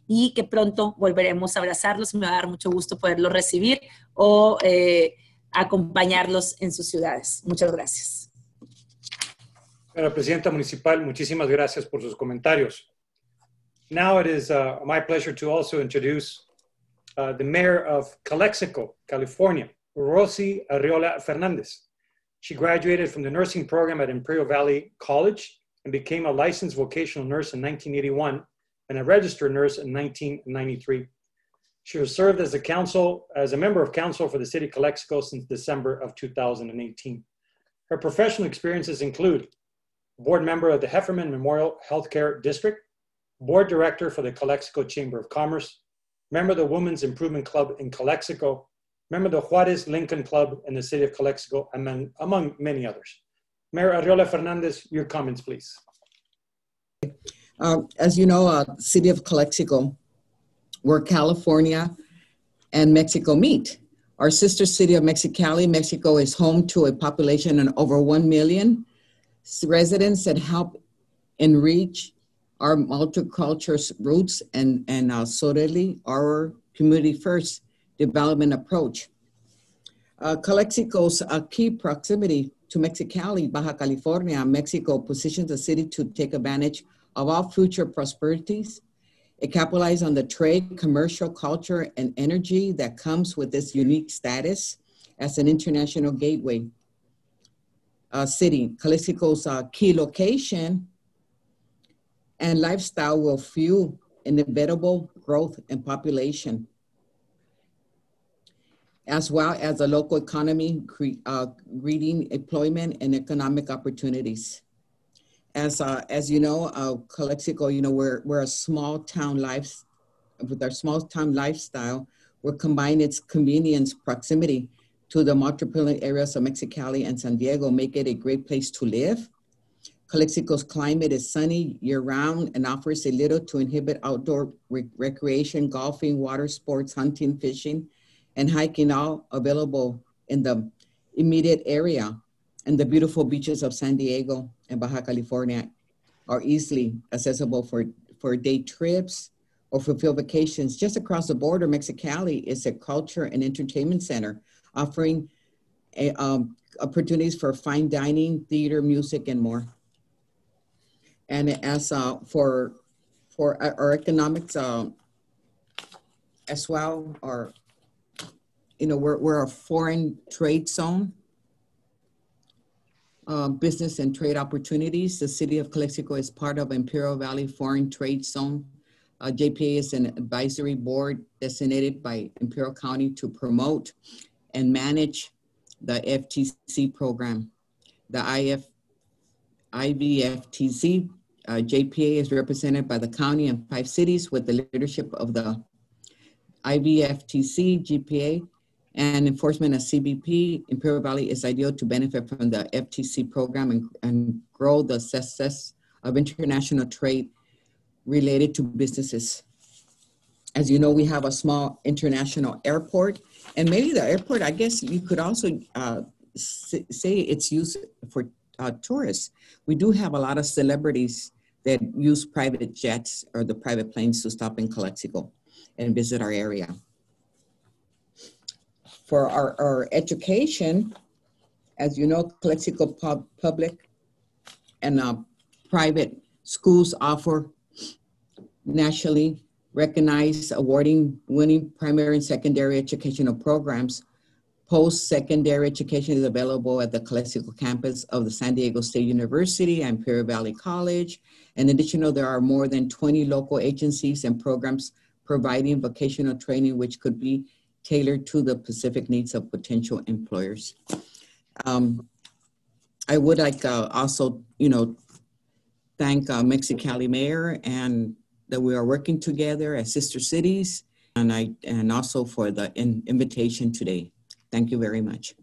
y que pronto volveremos a abrazarlos. Me va a dar mucho gusto poderlos recibir o acompañarlos en sus ciudades. Muchas gracias. Señora Presidenta Municipal, muchísimas gracias por sus comentarios. Now it is my pleasure to also introduce the mayor of Calexico, California, Rosie Arreola Fernandez. She graduated from the nursing program at Imperial Valley College and became a licensed vocational nurse in 1981 and a registered nurse in 1993. She has served as a member of council for the city of Calexico since December of 2018. Her professional experiences include board member of the Hefferman Memorial Healthcare District, board director for the Calexico Chamber of Commerce, member of the Women's Improvement Club in Calexico, member of the Juarez Lincoln Club in the city of Calexico, among many others. Mayor Arreola Fernandez, your comments, please. As you know, city of Calexico, where California and Mexico meet. Our sister city of Mexicali, Mexico is home to a population of over 1 million residents that help enrich our multicultural roots and solidly our community first development approach. Calexico's key proximity to Mexicali, Baja California, Mexico positions the city to take advantage of all future prosperities. It capitalizes on the trade, commercial, culture, and energy that comes with this unique status as an international gateway city. Calexico's key location and lifestyle will fuel inevitable growth and population, as well as the local economy, creating employment and economic opportunities. As you know, Calexico, you know, we're a small town life. With our small town lifestyle, we're combining its convenience, proximity to the metropolitan areas of Mexicali and San Diego, make it a great place to live. Calexico's climate is sunny year-round and offers a little to inhibit outdoor recreation, golfing, water sports, hunting, fishing, and hiking, all available in the immediate area. And the beautiful beaches of San Diego and Baja California are easily accessible for day trips or fulfill vacations. Just across the border, Mexicali is a culture and entertainment center, offering opportunities for fine dining, theater, music, and more. And as for our economics as well, or you know, we're a foreign trade zone. Business and trade opportunities. The city of Calexico is part of Imperial Valley Foreign Trade Zone. JPA is an advisory board designated by Imperial County to promote and manage the FTC program. The IVFTC, JPA is represented by the county and 5 cities with the leadership of the IVFTC, GPA, and enforcement of CBP. Imperial Valley is ideal to benefit from the FTC program and grow the success of international trade related to businesses. As you know, we have a small international airport, and maybe the airport, I guess you could also say it's used for tourists. We do have a lot of celebrities that use private jets or the private planes to stop in Calexico and visit our area. For our education, as you know, Calexico public and private schools offer nationally recognized winning primary and secondary educational programs. Post-secondary education is available at the Calexico campus of the San Diego State University and Imperial Valley College. In addition, there are more than 20 local agencies and programs providing vocational training, which could be tailored to the specific needs of potential employers. I would like also, you know, thank Mexicali Mayor and that we are working together as sister cities, and also for the invitation today. Thank you very much.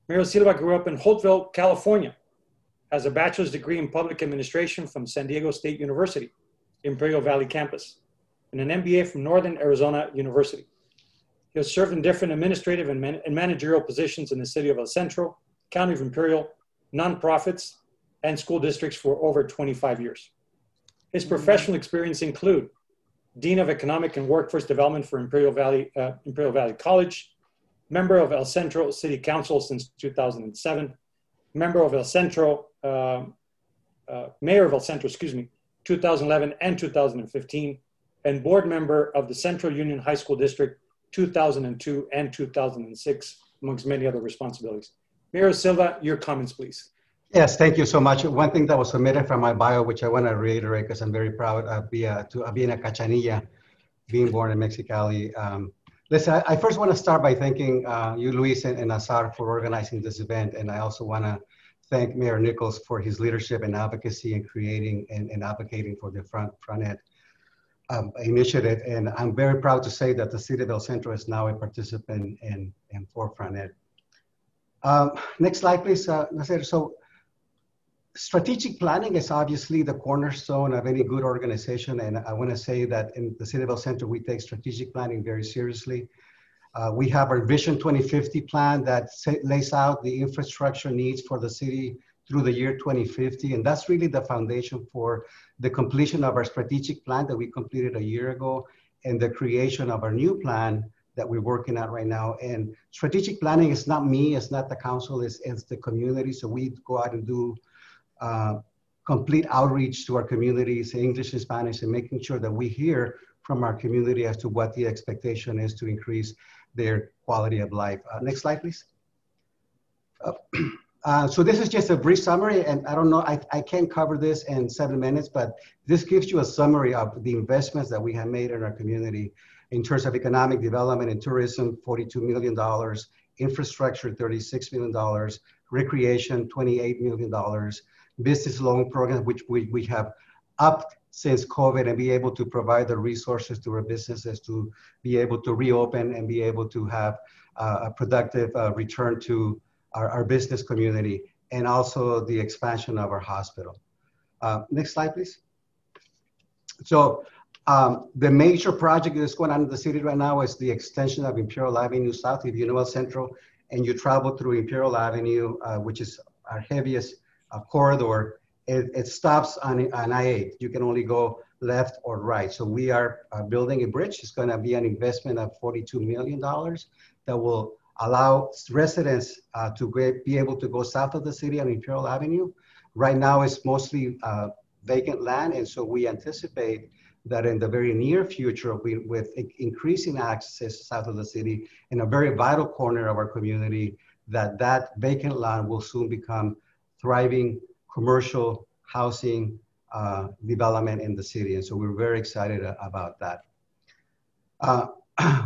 Mayor Silva grew up in Holtville, California, has a bachelor's degree in public administration from San Diego State University, Imperial Valley campus, and an MBA from Northern Arizona University. He has served in different administrative and managerial positions in the city of El Centro, County of Imperial, nonprofits, and school districts for over 25 years. His professional experience include Dean of Economic and Workforce Development for Imperial Valley College, member of El Centro City Council since 2007, member of El Centro, mayor of El Centro, 2011 and 2015, and board member of the Central Union High School District 2002 and 2006, amongst many other responsibilities. Mayor Silva, your comments, please. Yes, thank you so much. One thing that was omitted from my bio, which I want to reiterate because I'm very proud of being a Cachanilla, being born in Mexicali. Listen, I first want to start by thanking you, Luis, and Azar for organizing this event. And I also want to thank Mayor Nicholls for his leadership and advocacy in creating and advocating for the FrontED initiative. And I'm very proud to say that the city of El Centro is now a participant in 4FrontED. Next slide, please. So strategic planning is obviously the cornerstone of any good organization. And I want to say that in the city of El Centro, we take strategic planning very seriously. We have our Vision 2050 plan that lays out the infrastructure needs for the city through the year 2050. And that's really the foundation for the completion of our strategic plan that we completed a year ago and the creation of our new plan that we're working on right now. And strategic planning is not me, it's not the council, it's the community. So we go out and do complete outreach to our communities, English and Spanish, and making sure that we hear from our community as to what the expectation is to increase their quality of life. Next slide, please. So this is just a brief summary, and I don't know, I can't cover this in 7 minutes, but this gives you a summary of the investments that we have made in our community in terms of economic development and tourism, $42 million, infrastructure, $36 million, recreation, $28 million, business loan program, which we have upped since COVID and be able to provide the resources to our businesses to be able to reopen and be able to have a productive return to our business community, and also the expansion of our hospital. Next slide, please. So the major project that's going on in the city right now is the extension of Imperial Avenue South. If you know El Centro and you travel through Imperial Avenue, which is our heaviest corridor, it stops on I-8. You can only go left or right. So we are building a bridge. It's going to be an investment of $42 million that will allow residents to be able to go south of the city on Imperial Avenue. Right now it's mostly vacant land, and so we anticipate that in the very near future, with increasing access south of the city in a very vital corner of our community, that vacant land will soon become thriving commercial housing development in the city. And so we're very excited about that.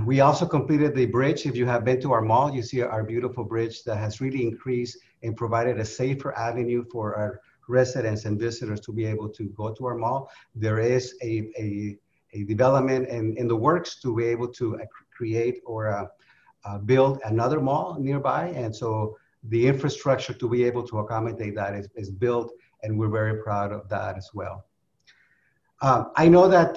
We also completed the bridge. If you have been to our mall, you see our beautiful bridge that has really increased and provided a safer avenue for our residents and visitors to be able to go to our mall. There is a development in the works to be able to create or build another mall nearby. And so the infrastructure to be able to accommodate that is built, and we're very proud of that as well. I know that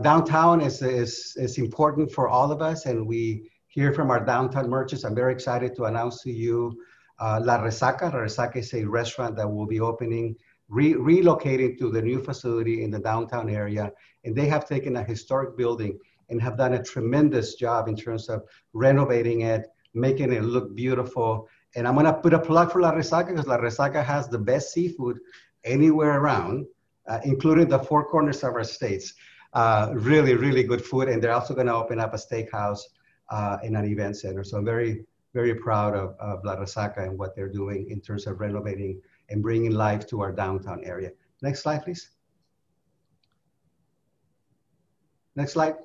downtown is important for all of us, and we hear from our downtown merchants. I'm very excited to announce to you La Resaca. La Resaca is a restaurant that will be opening, relocating to the new facility in the downtown area. And they have taken a historic building and have done a tremendous job in terms of renovating it, making it look beautiful. And I'm gonna put a plug for La Resaca because La Resaca has the best seafood anywhere around, including the four corners of our states. Really, really good food. And they're also gonna open up a steakhouse in an event center. So I'm very, very proud of La Resaca and what they're doing in terms of renovating and bringing life to our downtown area. Next slide, please. Next slide.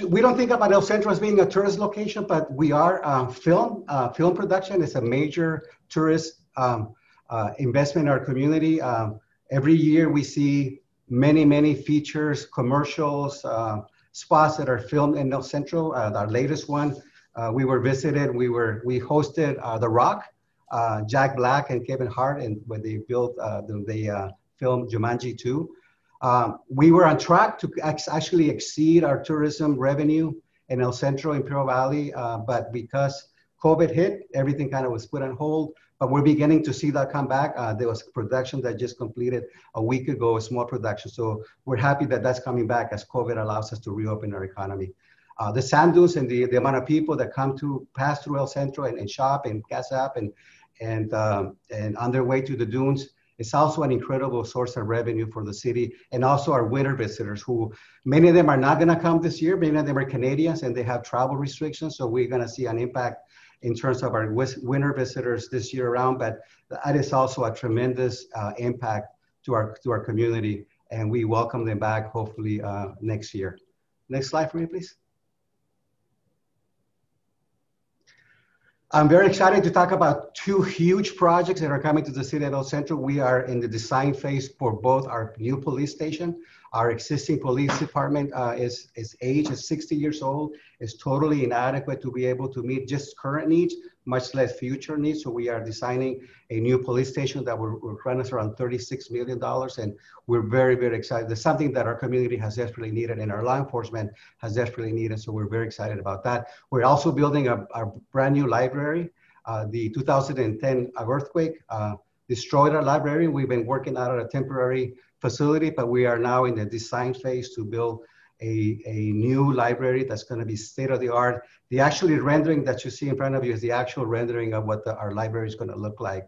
We don't think about El Centro as being a tourist location, but we are. Film production is a major tourist investment in our community. Every year we see many, many features, commercials, spots that are filmed in El Centro. Our latest one, we were visited, we hosted The Rock, Jack Black and Kevin Hart, and when they built, they filmed Jumanji 2. We were on track to actually exceed our tourism revenue in El Centro, Imperial Valley, but because COVID hit, everything kind of was put on hold, but we're beginning to see that come back. There was production that just completed a week ago, a small production. So we're happy that that's coming back as COVID allows us to reopen our economy. The sand dunes and the amount of people that come to pass through El Centro and shop and gas up and on their way to the dunes, it's also an incredible source of revenue for the city, and also our winter visitors, who many of them are not going to come this year. Many of them are Canadians and they have travel restrictions. So we're going to see an impact in terms of our winter visitors this year around, but that is also a tremendous impact to our community, and we welcome them back hopefully next year. Next slide for me, please. I'm very excited to talk about two huge projects that are coming to the city of El Centro. We are in the design phase for both our new police station. Our existing police department is 60 years old. It's totally inadequate to be able to meet just current needs, much less future needs. So we are designing a new police station that will run us around $36 million. And we're very, very excited. It's something that our community has desperately needed and our law enforcement has desperately needed. So we're very excited about that. We're also building a brand new library The 2010 earthquake destroyed our library. We've been working out of a temporary facility, but we are now in the design phase to build a new library that's going to be state-of-the-art. The actual rendering that you see in front of you is the actual rendering of what our library is going to look like.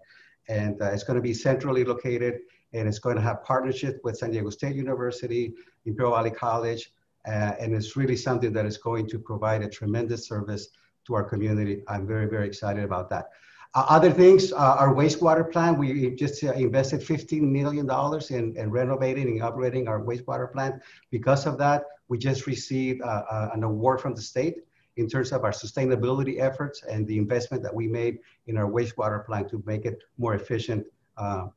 And it's going to be centrally located, and it's going to have partnerships with San Diego State University, Imperial Valley College, and it's really something that is going to provide a tremendous service to our community. I'm very, very excited about that. Other things, our wastewater plant, we just invested $15 million in renovating and upgrading our wastewater plant. Because of that, we just received an award from the state in terms of our sustainability efforts and the investment that we made in our wastewater plant to make it more efficient. And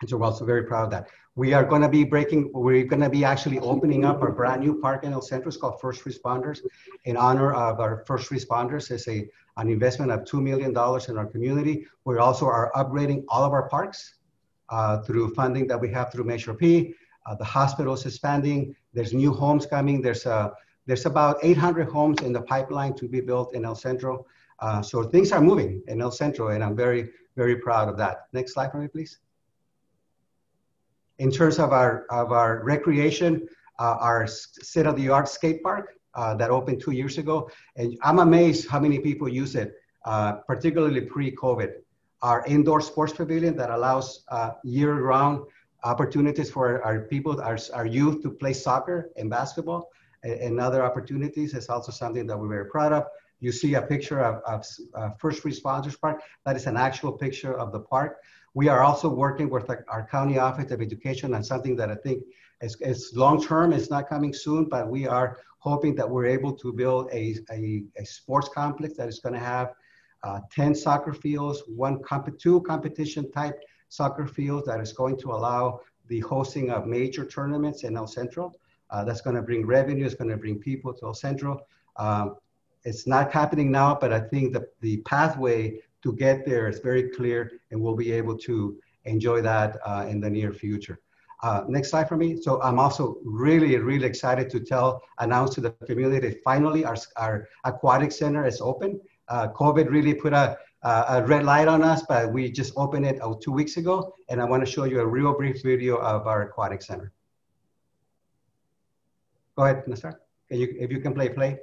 so we're also very proud of that. We are going to be we're going to be actually opening up our brand new park in El Centro. It's called First Responders. In honor of our first responders, it's an investment of $2 million in our community. We also are upgrading all of our parks through funding that we have through Measure P. The hospital is expanding. There's new homes coming. There's about 800 homes in the pipeline to be built in El Centro. So things are moving in El Centro, and I'm very, very proud of that. Next slide for me, please. In terms of our recreation, our state-of-the-art skate park that opened 2 years ago, and I'm amazed how many people use it, particularly pre-COVID. Our indoor sports pavilion that allows year-round opportunities for our people, our youth to play soccer and basketball and other opportunities is also something that we're very proud of. You see a picture of First Responders Park. That is an actual picture of the park. We are also working with our County Office of Education on something that I think is long-term. It's not coming soon, but we are hoping that we're able to build a sports complex that is going to have 10 soccer fields, two competition-type soccer fields that is going to allow the hosting of major tournaments in El Centro. That's going to bring revenue. It's going to bring people to El Centro. It's not happening now, but I think that the pathway to get there is very clear, and we'll be able to enjoy that in the near future. Next slide for me. So I'm also really, really excited to announce to the community that finally our aquatic center is open. COVID really put a red light on us, but we just opened it 2 weeks ago, and I want to show you a real brief video of our aquatic center. Go ahead, Nasser. If you can play.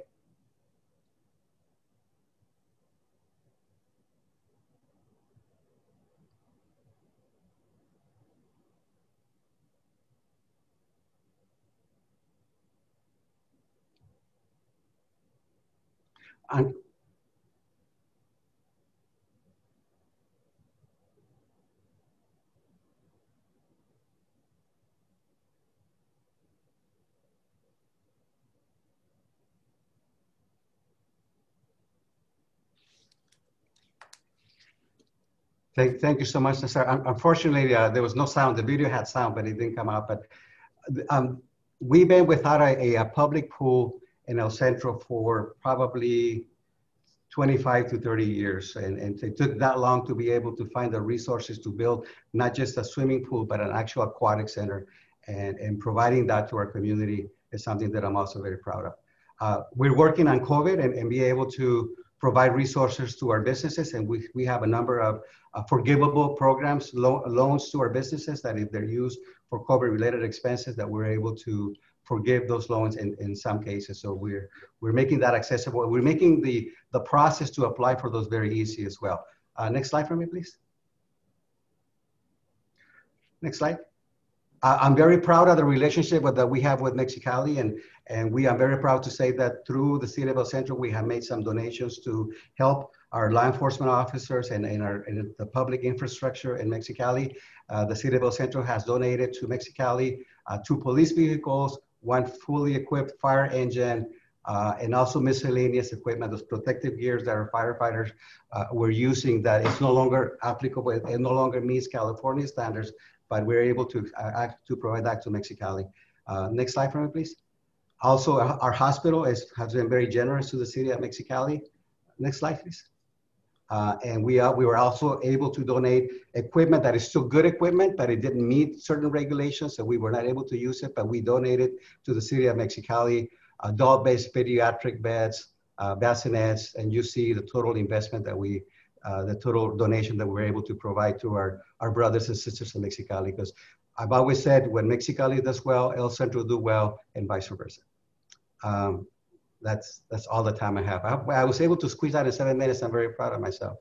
And thank you so much, Nasser. Unfortunately, there was no sound. The video had sound, but it didn't come out. But we've been without a public pool in El Centro for probably 25 to 30 years. And it took that long to be able to find the resources to build not just a swimming pool, but an actual aquatic center. And providing that to our community is something that I'm also very proud of. We're working on COVID and be able to provide resources to our businesses. And we have a number of forgivable programs, loans to our businesses that if they're used for COVID-related expenses, that we're able to forgive those loans in some cases. So we're making that accessible. We're making the process to apply for those very easy as well. Next slide for me, please. Next slide. I'm very proud of the relationship that we have with Mexicali, and we are very proud to say that through the City of El Centro, we have made some donations to help our law enforcement officers and in the public infrastructure in Mexicali. The City of El Centro has donated to Mexicali 2 police vehicles, 1 fully equipped fire engine, and also miscellaneous equipment, those protective gears that our firefighters were using that is no longer applicable. It no longer meets California standards, but we're able to provide that to Mexicali. Next slide for me, please. Also, our hospital has been very generous to the city of Mexicali. Next slide, please. And we were also able to donate equipment that is still good equipment, but it didn't meet certain regulations, so we were not able to use it, but we donated to the city of Mexicali adult-based pediatric beds, bassinets, and you see the total investment that we the total donation that we're able to provide to our brothers and sisters in Mexicali. Because I've always said, when Mexicali does well, El Centro do well, and vice versa. That's all the time I have. I was able to squeeze out in 7 minutes. I'm very proud of myself.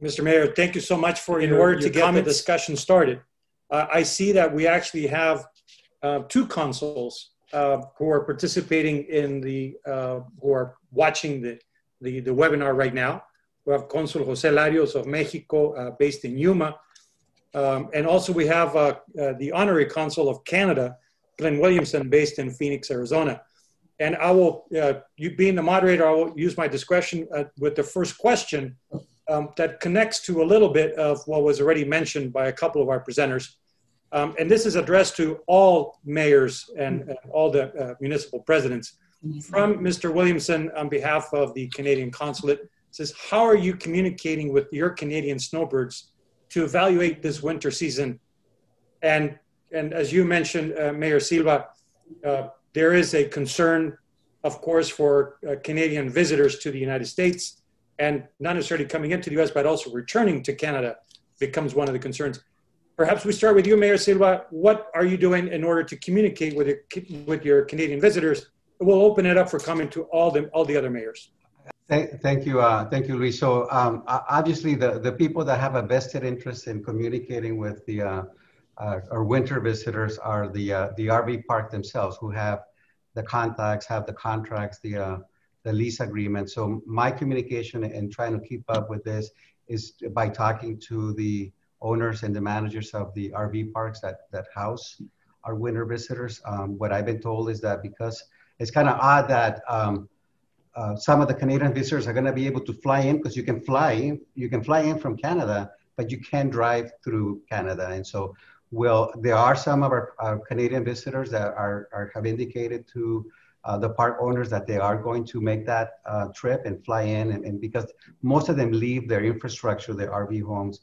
Mr. Mayor, thank you so much for in order to get the discussion started. I see that we actually have 2 consuls who are participating in the, who are watching the webinar right now. We have Consul Jose Larios of Mexico, based in Yuma. And also we have the Honorary Consul of Canada, Glenn Williamson, based in Phoenix, Arizona. And I will, you being the moderator, I will use my discretion with the first question that connects to a little bit of what was already mentioned by a couple of our presenters. And this is addressed to all mayors and all the municipal presidents. From Mr. Williamson, on behalf of the Canadian Consulate, says, how are you communicating with your Canadian snowbirds to evaluate this winter season? And as you mentioned, Mayor Silva, there is a concern, of course, for Canadian visitors to the United States, and not necessarily coming into the US, but also returning to Canada becomes one of the concerns. Perhaps we start with you, Mayor Silva. What are you doing in order to communicate with your Canadian visitors? We'll open it up for comment to all the other mayors. Thank you, Luis. So obviously, the people that have a vested interest in communicating with our winter visitors are the RV park themselves, who have the contacts, have the contracts, the lease agreement. So my communication and trying to keep up with this is by talking to the owners and the managers of the RV parks that house our winter visitors. What I've been told is that because it's kind of odd that some of the Canadian visitors are going to be able to fly in, because you can fly in from Canada, but you can't drive through Canada. And so, there are some of our Canadian visitors that have indicated to the park owners that they are going to make that trip and fly in, and because most of them leave their infrastructure, their RV homes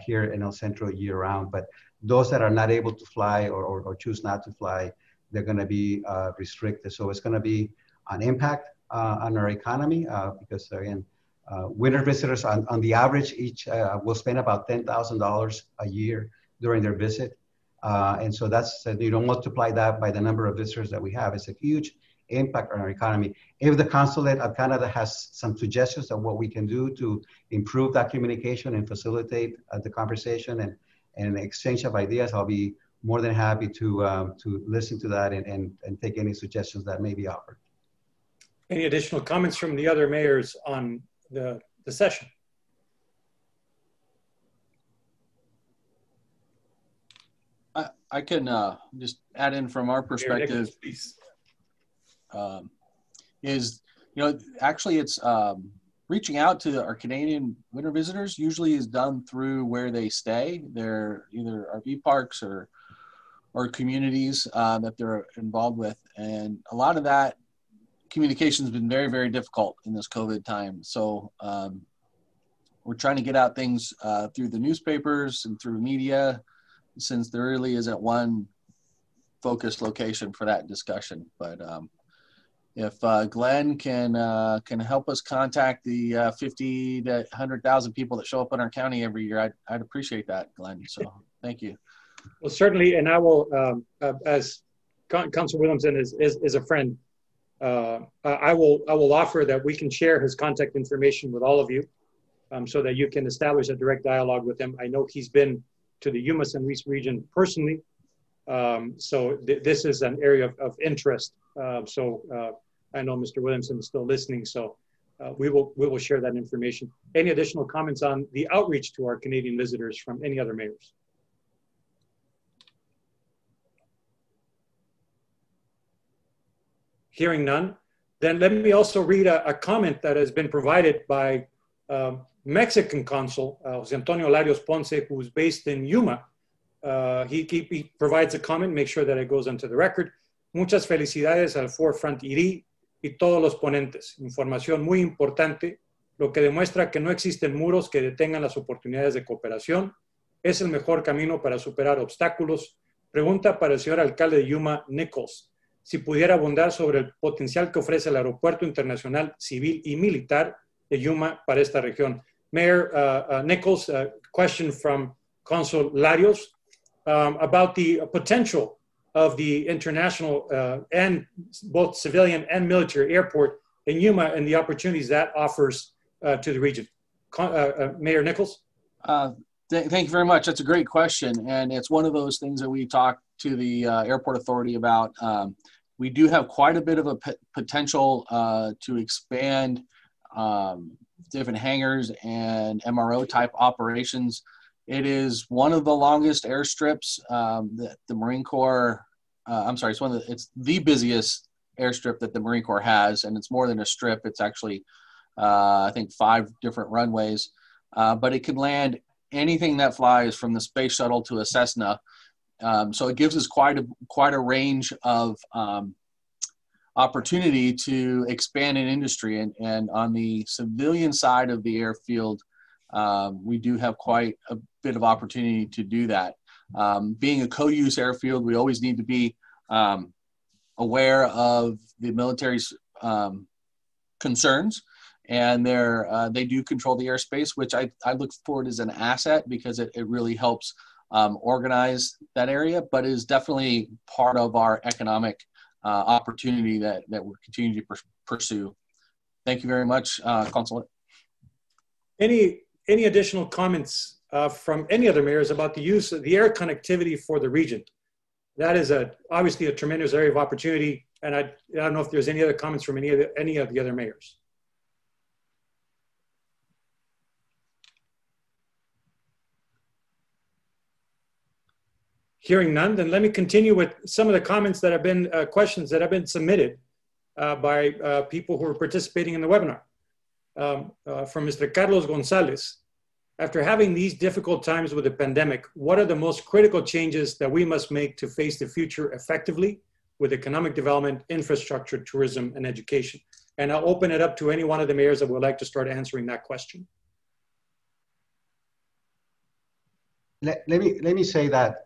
here in El Centro year round. But those that are not able to fly or choose not to fly, they're going to be restricted. So it's going to be an impact on our economy because, again, winter visitors on the average each will spend about $10,000 a year during their visit. And so that's, you don't multiply that by the number of visitors that we have. It's a huge impact on our economy. If the Consulate of Canada has some suggestions of what we can do to improve that communication and facilitate the conversation and exchange of ideas, I'll be more than happy to listen to that and take any suggestions that may be offered. Any additional comments from the other mayors on the session? I can just add in from our perspective. Actually it's reaching out to our Canadian winter visitors usually is done through where they stay. They're either RV parks or communities that they're involved with. And a lot of that communication has been very, very difficult in this COVID time. So we're trying to get out things through the newspapers and through media, since there really isn't one focused location for that discussion. But if Glenn can help us contact the 50 to 100,000 people that show up in our county every year, I'd appreciate that, Glenn. So thank you. Well, certainly, and I will, as Councilor Williamson is a friend, I will offer that we can share his contact information with all of you, so that you can establish a direct dialogue with him. I know he's been to the Yuma San Luis region personally, so this is an area of interest. I know Mr. Williamson is still listening, so we will share that information. Any additional comments on the outreach to our Canadian visitors from any other mayors? Hearing none, then let me also read a comment that has been provided by Mexican Consul, Jose Antonio Larios Ponce, who's based in Yuma. He provides a comment, make sure that it goes onto the record. Muchas felicidades al 4FrontED y todos los ponentes. Información muy importante, lo que demuestra que no existen muros que detengan las oportunidades de cooperación. Es el mejor camino para superar obstáculos. Pregunta para el señor alcalde de Yuma, Nicholls, si pudiera abundar sobre el potencial que ofrece el aeropuerto internacional civil y militar de Yuma para esta región. Mayor Nicholls, a question from Consul Larios about the potential of the international and both civilian and military airport in Yuma and the opportunities that offers to the region. Mayor Nicholls? Thank you very much. That's a great question. And it's one of those things that we talked to the airport authority about. We do have quite a bit of a potential to expand different hangars and MRO type operations. It is one of the longest airstrips that the Marine Corps, it's the busiest airstrip that the Marine Corps has, and it's more than a strip. It's actually, I think, 5 different runways, but it can land anything that flies from the space shuttle to a Cessna. So it gives us quite a range of opportunity to expand an industry. And on the civilian side of the airfield, we do have quite a bit of opportunity to do that. Being a co-use airfield, we always need to be aware of the military's concerns, and they do control the airspace, which I look forward as an asset because it really helps organize that area, but is definitely part of our economic opportunity that we're continuing to pursue. Thank you very much, Consulate. Any additional comments from any other mayors about the use of the air connectivity for the region? That is obviously a tremendous area of opportunity, and I don't know if there's any other comments from any of the other mayors. Hearing none, then let me continue with some of the comments that have been, questions that have been submitted by people who are participating in the webinar. From Mr. Carlos Gonzalez. After having these difficult times with the pandemic, what are the most critical changes that we must make to face the future effectively with economic development, infrastructure, tourism, and education? And I'll open it up to any one of the mayors that would like to start answering that question. Let me say that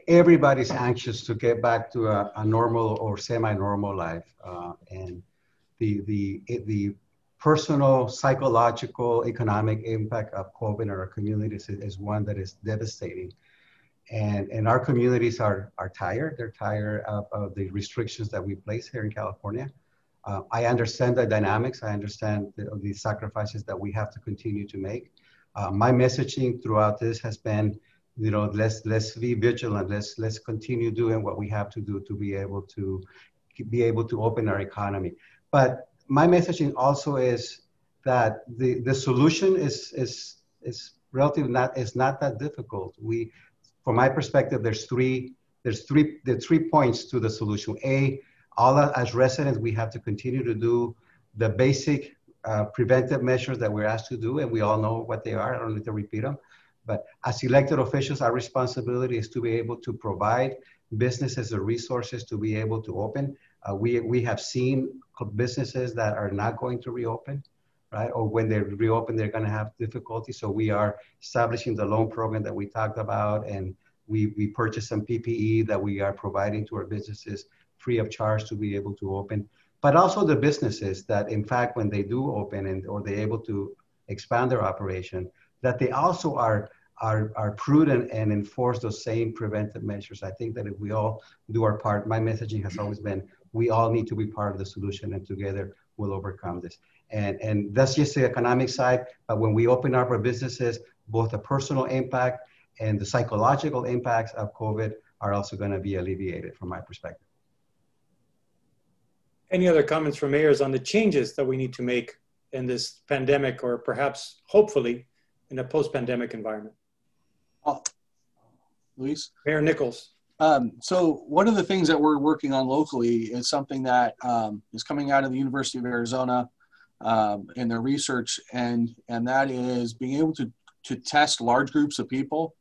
everybody's anxious to get back to a normal or semi-normal life, and the personal, psychological, economic impact of COVID in our communities is one that is devastating. And our communities are tired. They're tired of the restrictions that we place here in California. I understand the dynamics. I understand the sacrifices that we have to continue to make. My messaging throughout this has been, let's be vigilant. Let's continue doing what we have to do to be able to open our economy. But my messaging also is that the solution is relatively not that difficult. From my perspective, there's three points to the solution. As residents, we have to continue to do the basic preventive measures that we're asked to do, and we all know what they are. I don't need to repeat them. But as elected officials, our responsibility is to be able to provide businesses the resources to be able to open. We have seen businesses that are not going to reopen, right? Or when they reopen, they're going to have difficulty. So we are establishing the loan program that we talked about, and we purchased some PPE that we are providing to our businesses free of charge to be able to open. But also the businesses that, in fact, when they do open or they're able to expand their operation, that they also are prudent and enforce those same preventive measures. I think that if we all do our part, my messaging has always been, we all need to be part of the solution, and together we'll overcome this. And that's just the economic side. But when we open up our businesses, both the personal impact and the psychological impacts of COVID are also going to be alleviated from my perspective. Any other comments from mayors on the changes that we need to make in this pandemic, or perhaps, hopefully, in a post-pandemic environment? Luis? Mayor Nicholls. So one of the things that we're working on locally is something that is coming out of the University of Arizona in their research, and that is being able to test large groups of people,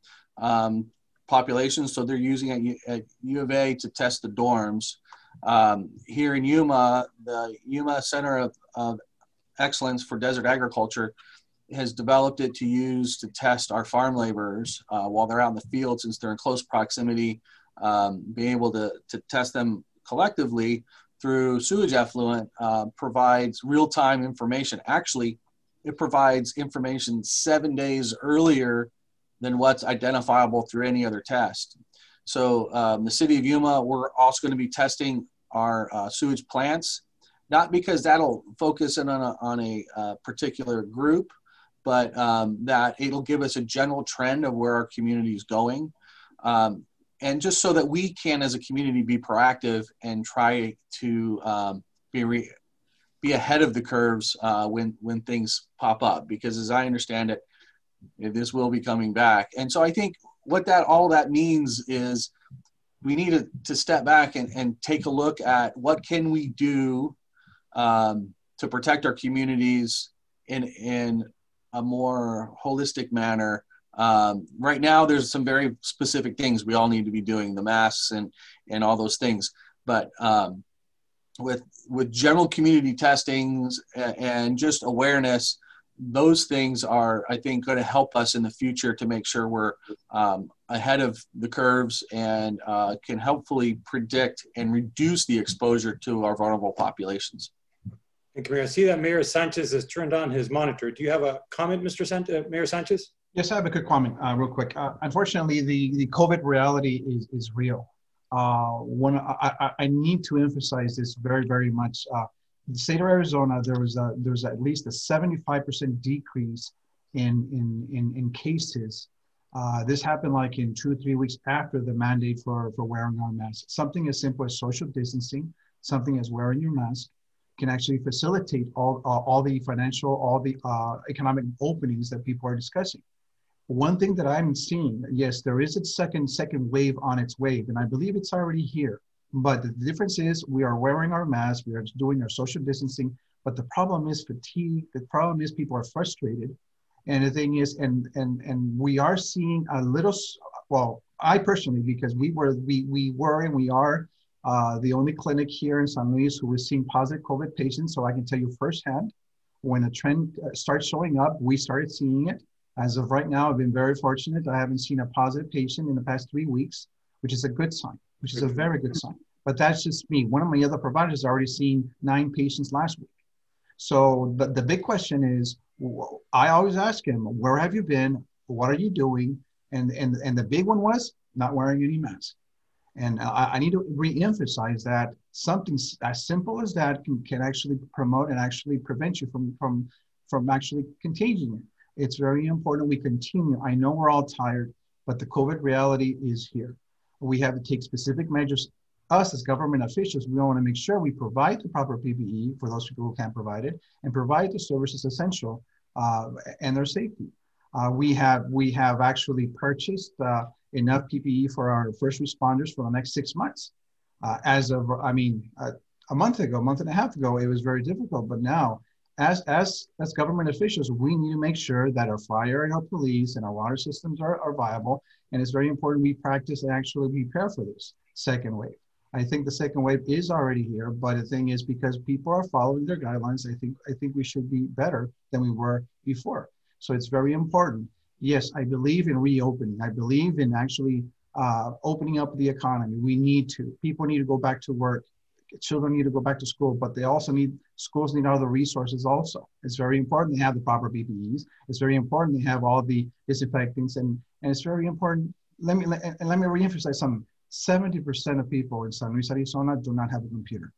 populations. So they're using at U of A to test the dorms. Here in Yuma, the Yuma Center of Excellence for Desert Agriculture has developed it to use to test our farm laborers while they're out in the field, since they're in close proximity, being able to test them collectively through sewage effluent provides real-time information. Actually, it provides information 7 days earlier than what's identifiable through any other test. So the city of Yuma, we're also going to be testing our sewage plants, not because that'll focus in on a particular group, but that it'll give us a general trend of where our community is going. And just so that we can, as a community, be proactive and try to be ahead of the curves when things pop up. Because as I understand it, this will be coming back. And so I think what all that means is we need to step back and take a look at what can we do to protect our communities in a more holistic manner. Right now, there's some very specific things we all need to be doing, the masks and all those things. But with general community testings and just awareness, those things are, I think, going to help us in the future to make sure we're ahead of the curves and can hopefully predict and reduce the exposure to our vulnerable populations. Thank you, Mayor. I see that Mayor Sanchez has turned on his monitor. Do you have a comment, Mayor Sanchez? Yes, I have a quick comment, real quick. Unfortunately, the COVID reality is real. I need to emphasize this very, very much. The state of Arizona, there was at least a 75% decrease in cases. This happened like in 2 or 3 weeks after the mandate for wearing our masks. Something as simple as social distancing, something as wearing your mask, can actually facilitate all the financial, all the economic openings that people are discussing. One thing that I'm seeing, yes, there is a second wave on its way, and I believe it's already here. But the difference is we are wearing our masks, we are doing our social distancing, but the problem is fatigue. The problem is people are frustrated. And the thing is, and we are seeing a little, well, I personally, because we were and we are the only clinic here in San Luis who is seeing positive COVID patients. So I can tell you firsthand, when a trend starts showing up, we started seeing it. As of right now, I've been very fortunate. I haven't seen a positive patient in the past 3 weeks, which is a good sign, which is a very good sign. But that's just me. One of my other providers has already seen 9 patients last week. So the big question is, I always ask him, where have you been? What are you doing? And the big one was not wearing any mask. And I need to re-emphasize that something as simple as that can actually promote and actually prevent you from actually contaging it. It's very important we continue. I know we're all tired, but the COVID reality is here. We have to take specific measures. Us as government officials, we want to make sure we provide the proper PPE for those people who can't provide it and provide the services essential and their safety. We have actually purchased enough PPE for our first responders for the next 6 months. As of, a month and a half ago, it was very difficult, but now as government officials, we need to make sure that our fire and our police and our water systems are viable. And it's very important we practice and actually prepare for this second wave. I think the second wave is already here, but the thing is, because people are following their guidelines, I think we should be better than we were before. So it's very important. Yes, I believe in reopening. I believe in actually opening up the economy. People need to go back to work. Children need to go back to school, but schools need other resources also. It's very important to have the proper PPEs. It's very important to have all the disinfectants, and it's very important. Let me reemphasize something. 70% of people in San Luis, Arizona do not have a computer.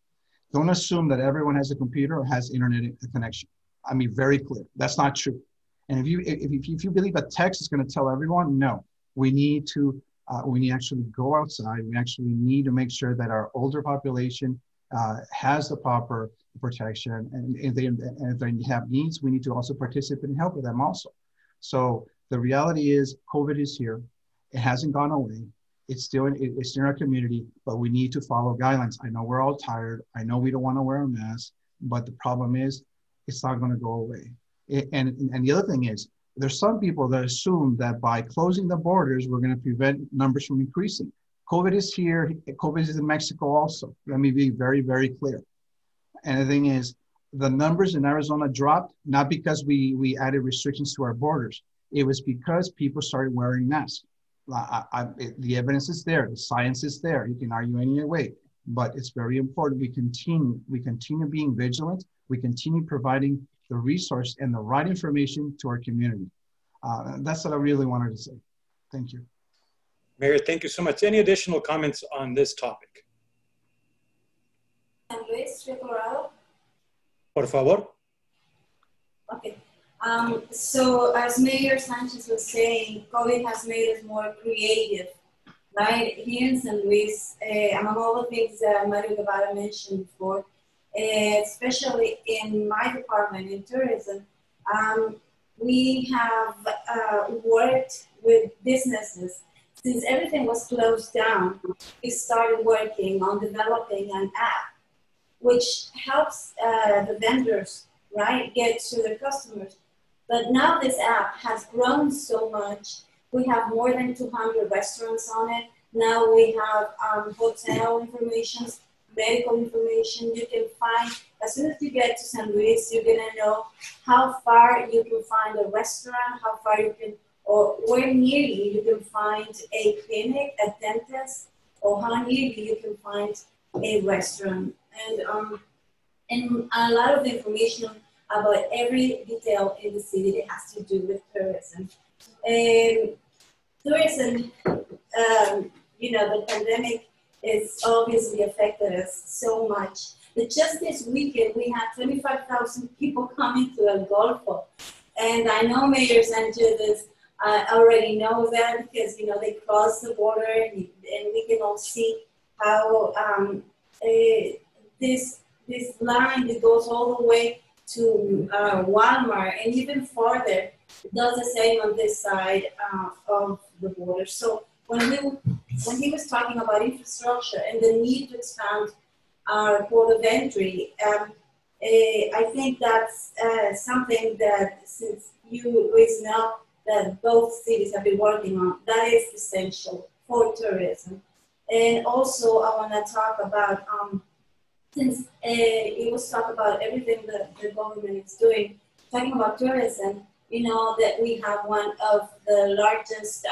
Don't assume that everyone has a computer or has internet connection. I mean, very clear. That's not true. And if you believe that text is going to tell everyone, no. We need to actually go outside. We actually need to make sure that our older population has the proper protection. And if they have needs, we need to also participate and help with them also. So the reality is COVID is here. It hasn't gone away. It's still in our community, but we need to follow guidelines. I know we're all tired. I know we don't want to wear a mask, but the problem is it's not going to go away. And the other thing is, there's some people that assume that by closing the borders, we're going to prevent numbers from increasing. COVID is here. COVID is in Mexico also. Let me be very, very clear. And the thing is, the numbers in Arizona dropped, not because we added restrictions to our borders. It was because people started wearing masks. The evidence is there. The science is there. You can argue any way. but it's very important we continue being vigilant, we continue providing the resource and the right information to our community. That's what I really wanted to say. Thank you. Mayor, thank you so much. Any additional comments on this topic? Luis, Gerardo. Por favor. Okay. So as Mayor Sanchez was saying, COVID has made us more creative, right? Here in San Luis, among all the things that Mario Guevara mentioned before, especially in my department in tourism, we have worked with businesses. Since everything was closed down, we started working on developing an app, which helps the vendors, right, get to their customers. But now this app has grown so much. We have more than 200 restaurants on it. Now we have hotel information, medical information. You can find, as soon as you get to San Luis, you're gonna know how far you can find a restaurant, how far you can, or where near you can find a clinic, a dentist, or how near you can find a restaurant. And a lot of information about every detail in the city that has to do with tourism. Tourism, you know, the pandemic has obviously affected us so much. But just this weekend, we had 25,000 people coming to El Golfo. And I know Mayor Sanchez already know that because, you know, they cross the border and we can all see how this line that goes all the way to Walmart and even farther does the same on this side of the border. So when he was talking about infrastructure and the need to expand our port of entry, I think that's something that, since you, Luis, know that both cities have been working on, that is essential for tourism. And also I want to talk about, since it was talk about everything that the government is doing, talking about tourism, you know that we have one of the largest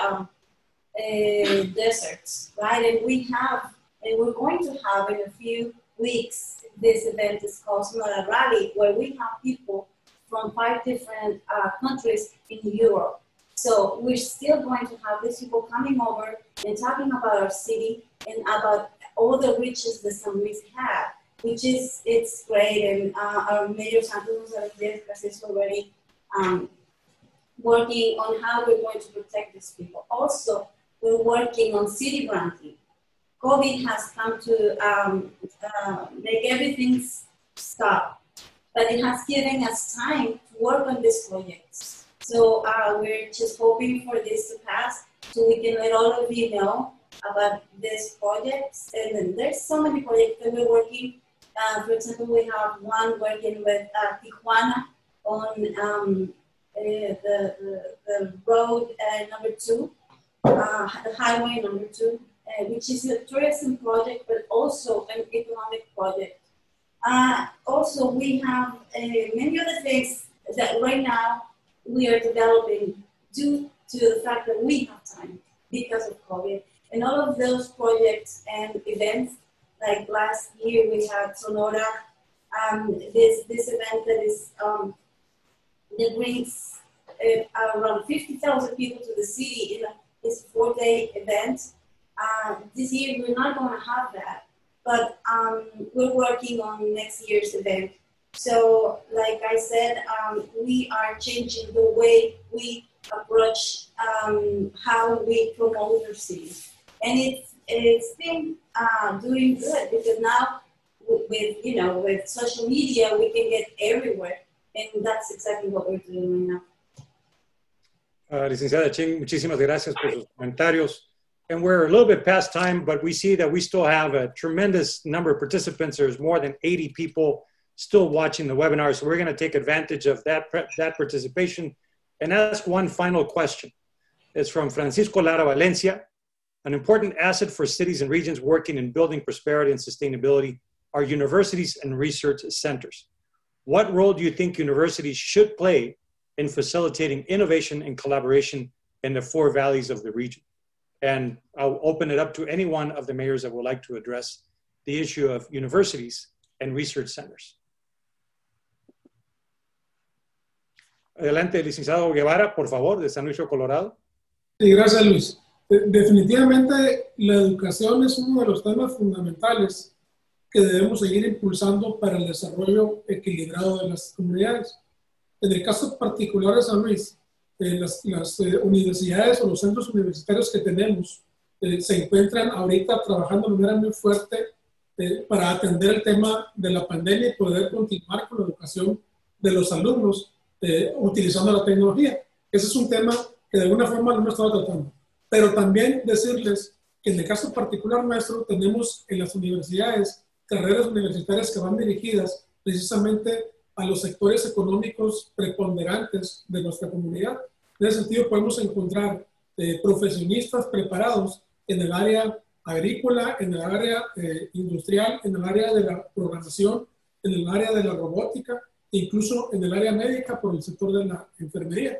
deserts, right? And we're going to have in a few weeks, this event is called Sonora Rally, where we have people from 5 different countries in Europe. So we're still going to have these people coming over and talking about our city and about all the riches that San Luis have, which is, it's great. And our Mayor Santos is already working on how we're going to protect these people. Also, we're working on city branding. COVID has come to make everything stop, but it has given us time to work on these projects. So we're just hoping for this to pass so we can let all of you know about these projects. And then there's so many projects that we're working. For example, we have one working with Tijuana on the road number 2, the highway number 2, which is a tourism project, but also an economic project. Also, we have many other things that right now we are developing due to the fact that we have time because of COVID. And all of those projects and events, like last year we had Sonora, this event that is that brings around 50,000 people to the city in this 4-day event. This year we're not going to have that, but we're working on next year's event. So, like I said, we are changing the way we approach how we promote our city, and it's been doing good because now with social media we can get everywhere, and that's exactly what we're doing right now. Licenciada Ching, muchísimas gracias por sus comentarios. And we're a little bit past time, but we see that we still have a tremendous number of participants. There's more than 80 people still watching the webinar. So we're going to take advantage of that participation and ask one final question. It's from Francisco Lara Valencia. An important asset for cities and regions working in building prosperity and sustainability are universities and research centers. What role do you think universities should play in facilitating innovation and collaboration in the 4 valleys of the region? And I'll open it up to any one of the mayors that would like to address the issue of universities and research centers. Adelante, licenciado Guevara, por favor, de San Luis Río Colorado. Sí, gracias, Luis. Definitivamente, la educación es uno de los temas fundamentales que debemos seguir impulsando para el desarrollo equilibrado de las comunidades. En el caso particular de San Luis, las universidades o los centros universitarios que tenemos se encuentran ahorita trabajando de manera muy fuerte para atender el tema de la pandemia y poder continuar con la educación de los alumnos utilizando la tecnología. Ese es un tema que de alguna forma lo hemos estado tratando. Pero también decirles que en el caso particular nuestro tenemos en las universidades carreras universitarias que van dirigidas precisamente a los sectores económicos preponderantes de nuestra comunidad. En ese sentido podemos encontrar profesionistas preparados en el área agrícola, en el área industrial, en el área de la programación, en el área de la robótica, e incluso en el área médica por el sector de la enfermería.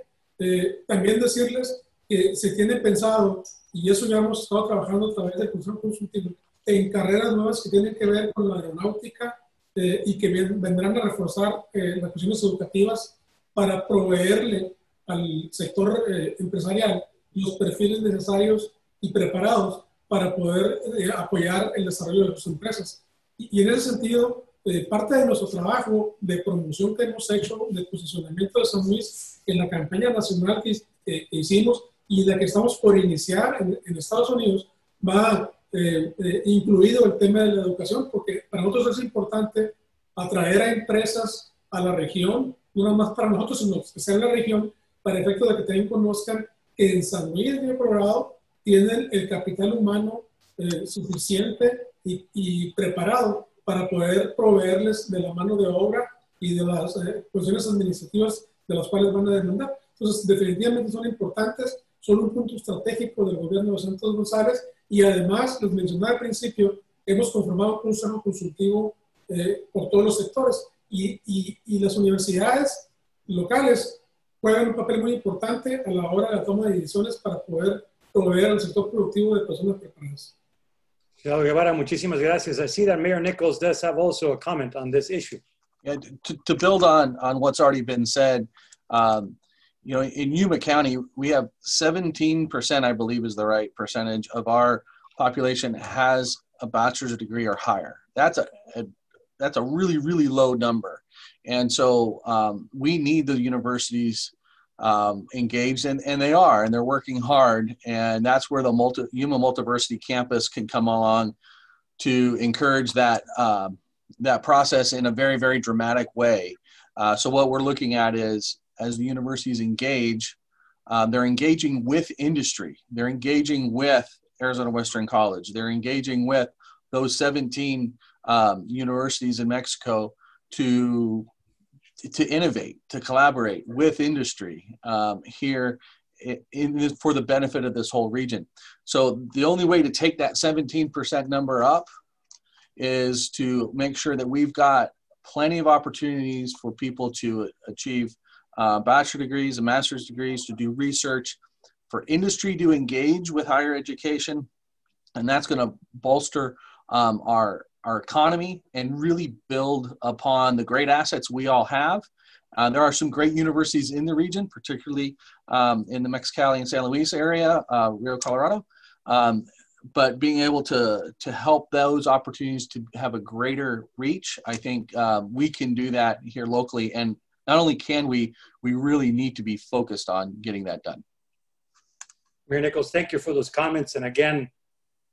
También decirles que se tiene pensado, y eso ya hemos estado trabajando a través del Consejo Consultivo, en carreras nuevas que tienen que ver con la aeronáutica y que vendrán a reforzar las cuestiones educativas para proveerle al sector empresarial los perfiles necesarios y preparados para poder apoyar el desarrollo de sus empresas. Y en ese sentido, parte de nuestro trabajo de promoción que hemos hecho, de posicionamiento de San Luis en la campaña nacional que hicimos y la que estamos por iniciar en Estados Unidos, va incluido el tema de la educación, porque para nosotros es importante atraer a empresas a la región, no nada más para nosotros, sino que sea en la región, para efecto de que también conozcan que en San Luis Río Colorado tienen el capital humano suficiente y preparado para poder proveerles de la mano de obra y de las cuestiones administrativas de las cuales van a demandar. Entonces, definitivamente son importantes, son un punto estratégico del gobierno de Santos González y además, les mencionaba al principio, hemos conformado un consejo consultivo por todos los sectores y las universidades locales juegan un papel muy importante a la hora de la toma de decisiones para poder proveer al sector productivo de personas preparadas. Senador Guevara, muchísimas gracias. I see that Mayor Nicholls does have also a comment on this issue. Yeah, to build on what's already been said, you know, in Yuma County, we have 17%, I believe is the right percentage, of our population has a bachelor's degree or higher. That's a really, really low number. And so we need the universities engaged, and they are, and they're working hard. And that's where the Yuma Multiversity Campus can come along to encourage that, that process in a very, very dramatic way. So what we're looking at is, as the universities engage, they're engaging with industry. They're engaging with Arizona Western College. They're engaging with those 17 universities in Mexico to innovate, to collaborate with industry here for the benefit of this whole region. So the only way to take that 17% number up is to make sure that we've got plenty of opportunities for people to achieve bachelor degrees and master's degrees, to do research, for industry to engage with higher education. And that's going to bolster our economy and really build upon the great assets we all have. There are some great universities in the region, particularly in the Mexicali and San Luis area, Rio Colorado. But being able to help those opportunities to have a greater reach, I think we can do that here locally. And not only can we really need to be focused on getting that done. Mayor Nicholls, thank you for those comments. And again,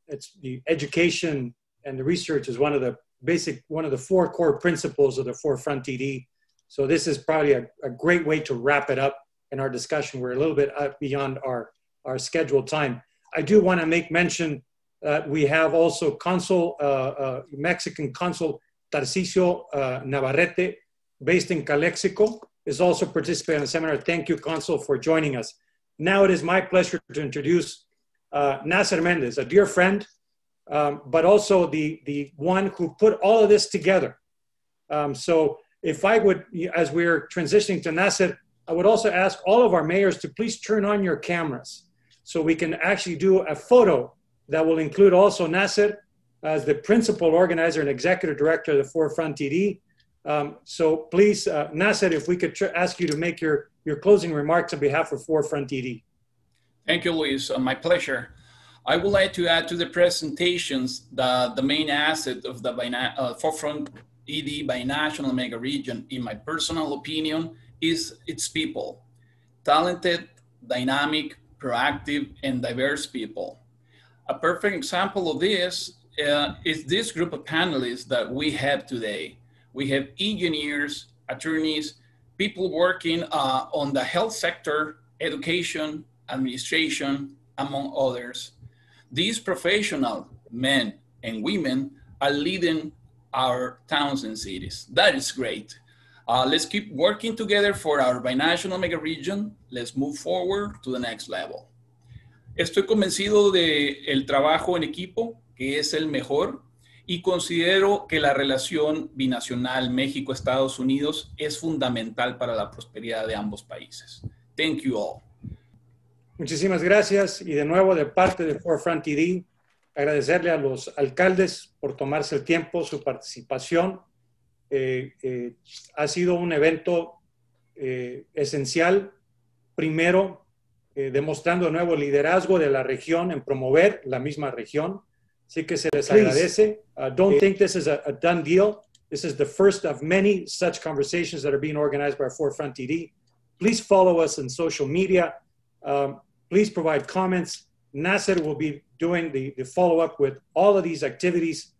it's the education and the research is one of the four core principles of the 4FrontED. So this is probably a great way to wrap it up in our discussion. We're a little bit beyond our scheduled time. I do want to make mention that we have also Mexican Consul Tarcisio Navarrete, based in Calexico, is also participating in the seminar. Thank you, Consul, for joining us. Now it is my pleasure to introduce Nasser Mendez, a dear friend, but also the one who put all of this together. So if I would, as we're transitioning to Nasser, I would also ask all of our mayors to please turn on your cameras so we can actually do a photo that will include also Nasser as the principal organizer and executive director of the 4FrontED. So please, Nasser, if we could ask you to make your closing remarks on behalf of 4FrontED. Thank you, Luis. My pleasure. I would like to add to the presentations that the main asset of the 4FrontED binational megaregion, in my personal opinion, is its people. Talented, dynamic, proactive, and diverse people. A perfect example of this is this group of panelists that we have today. We have engineers, attorneys, people working on the health sector, education, administration, among others. These professional men and women are leading our towns and cities. That is great. Let's keep working together for our binational megaregion. Let's move forward to the next level. Estoy convencido del trabajo en equipo, que es el mejor, y considero que la relación binacional México-Estados Unidos es fundamental para la prosperidad de ambos países. Thank you all. Muchísimas gracias, y de nuevo de parte de 4FrontED, agradecerle a los alcaldes por tomarse el tiempo, su participación. Ha sido un evento esencial, primero demostrando de nuevo el liderazgo de la región en promover la misma región. Así que se les agradece. Don't think this is a done deal. This is the first of many such conversations that are being organized by 4FrontED. Please follow us on social media. Please provide comments. Nasser will be doing the follow-up with all of these activities.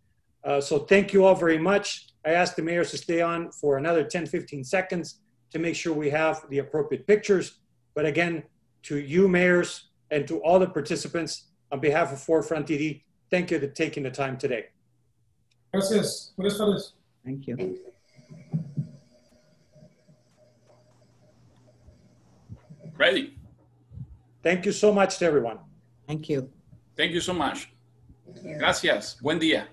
So thank you all very much. I ask the mayors to stay on for another 10, 15 seconds to make sure we have the appropriate pictures. But again, to you mayors and to all the participants, on behalf of 4FrontED, thank you for taking the time today. Gracias. Buenas tardes. Thank you. Ready. Thank you so much to everyone. Thank you. Thank you so much. Thank you. Gracias. Buen día.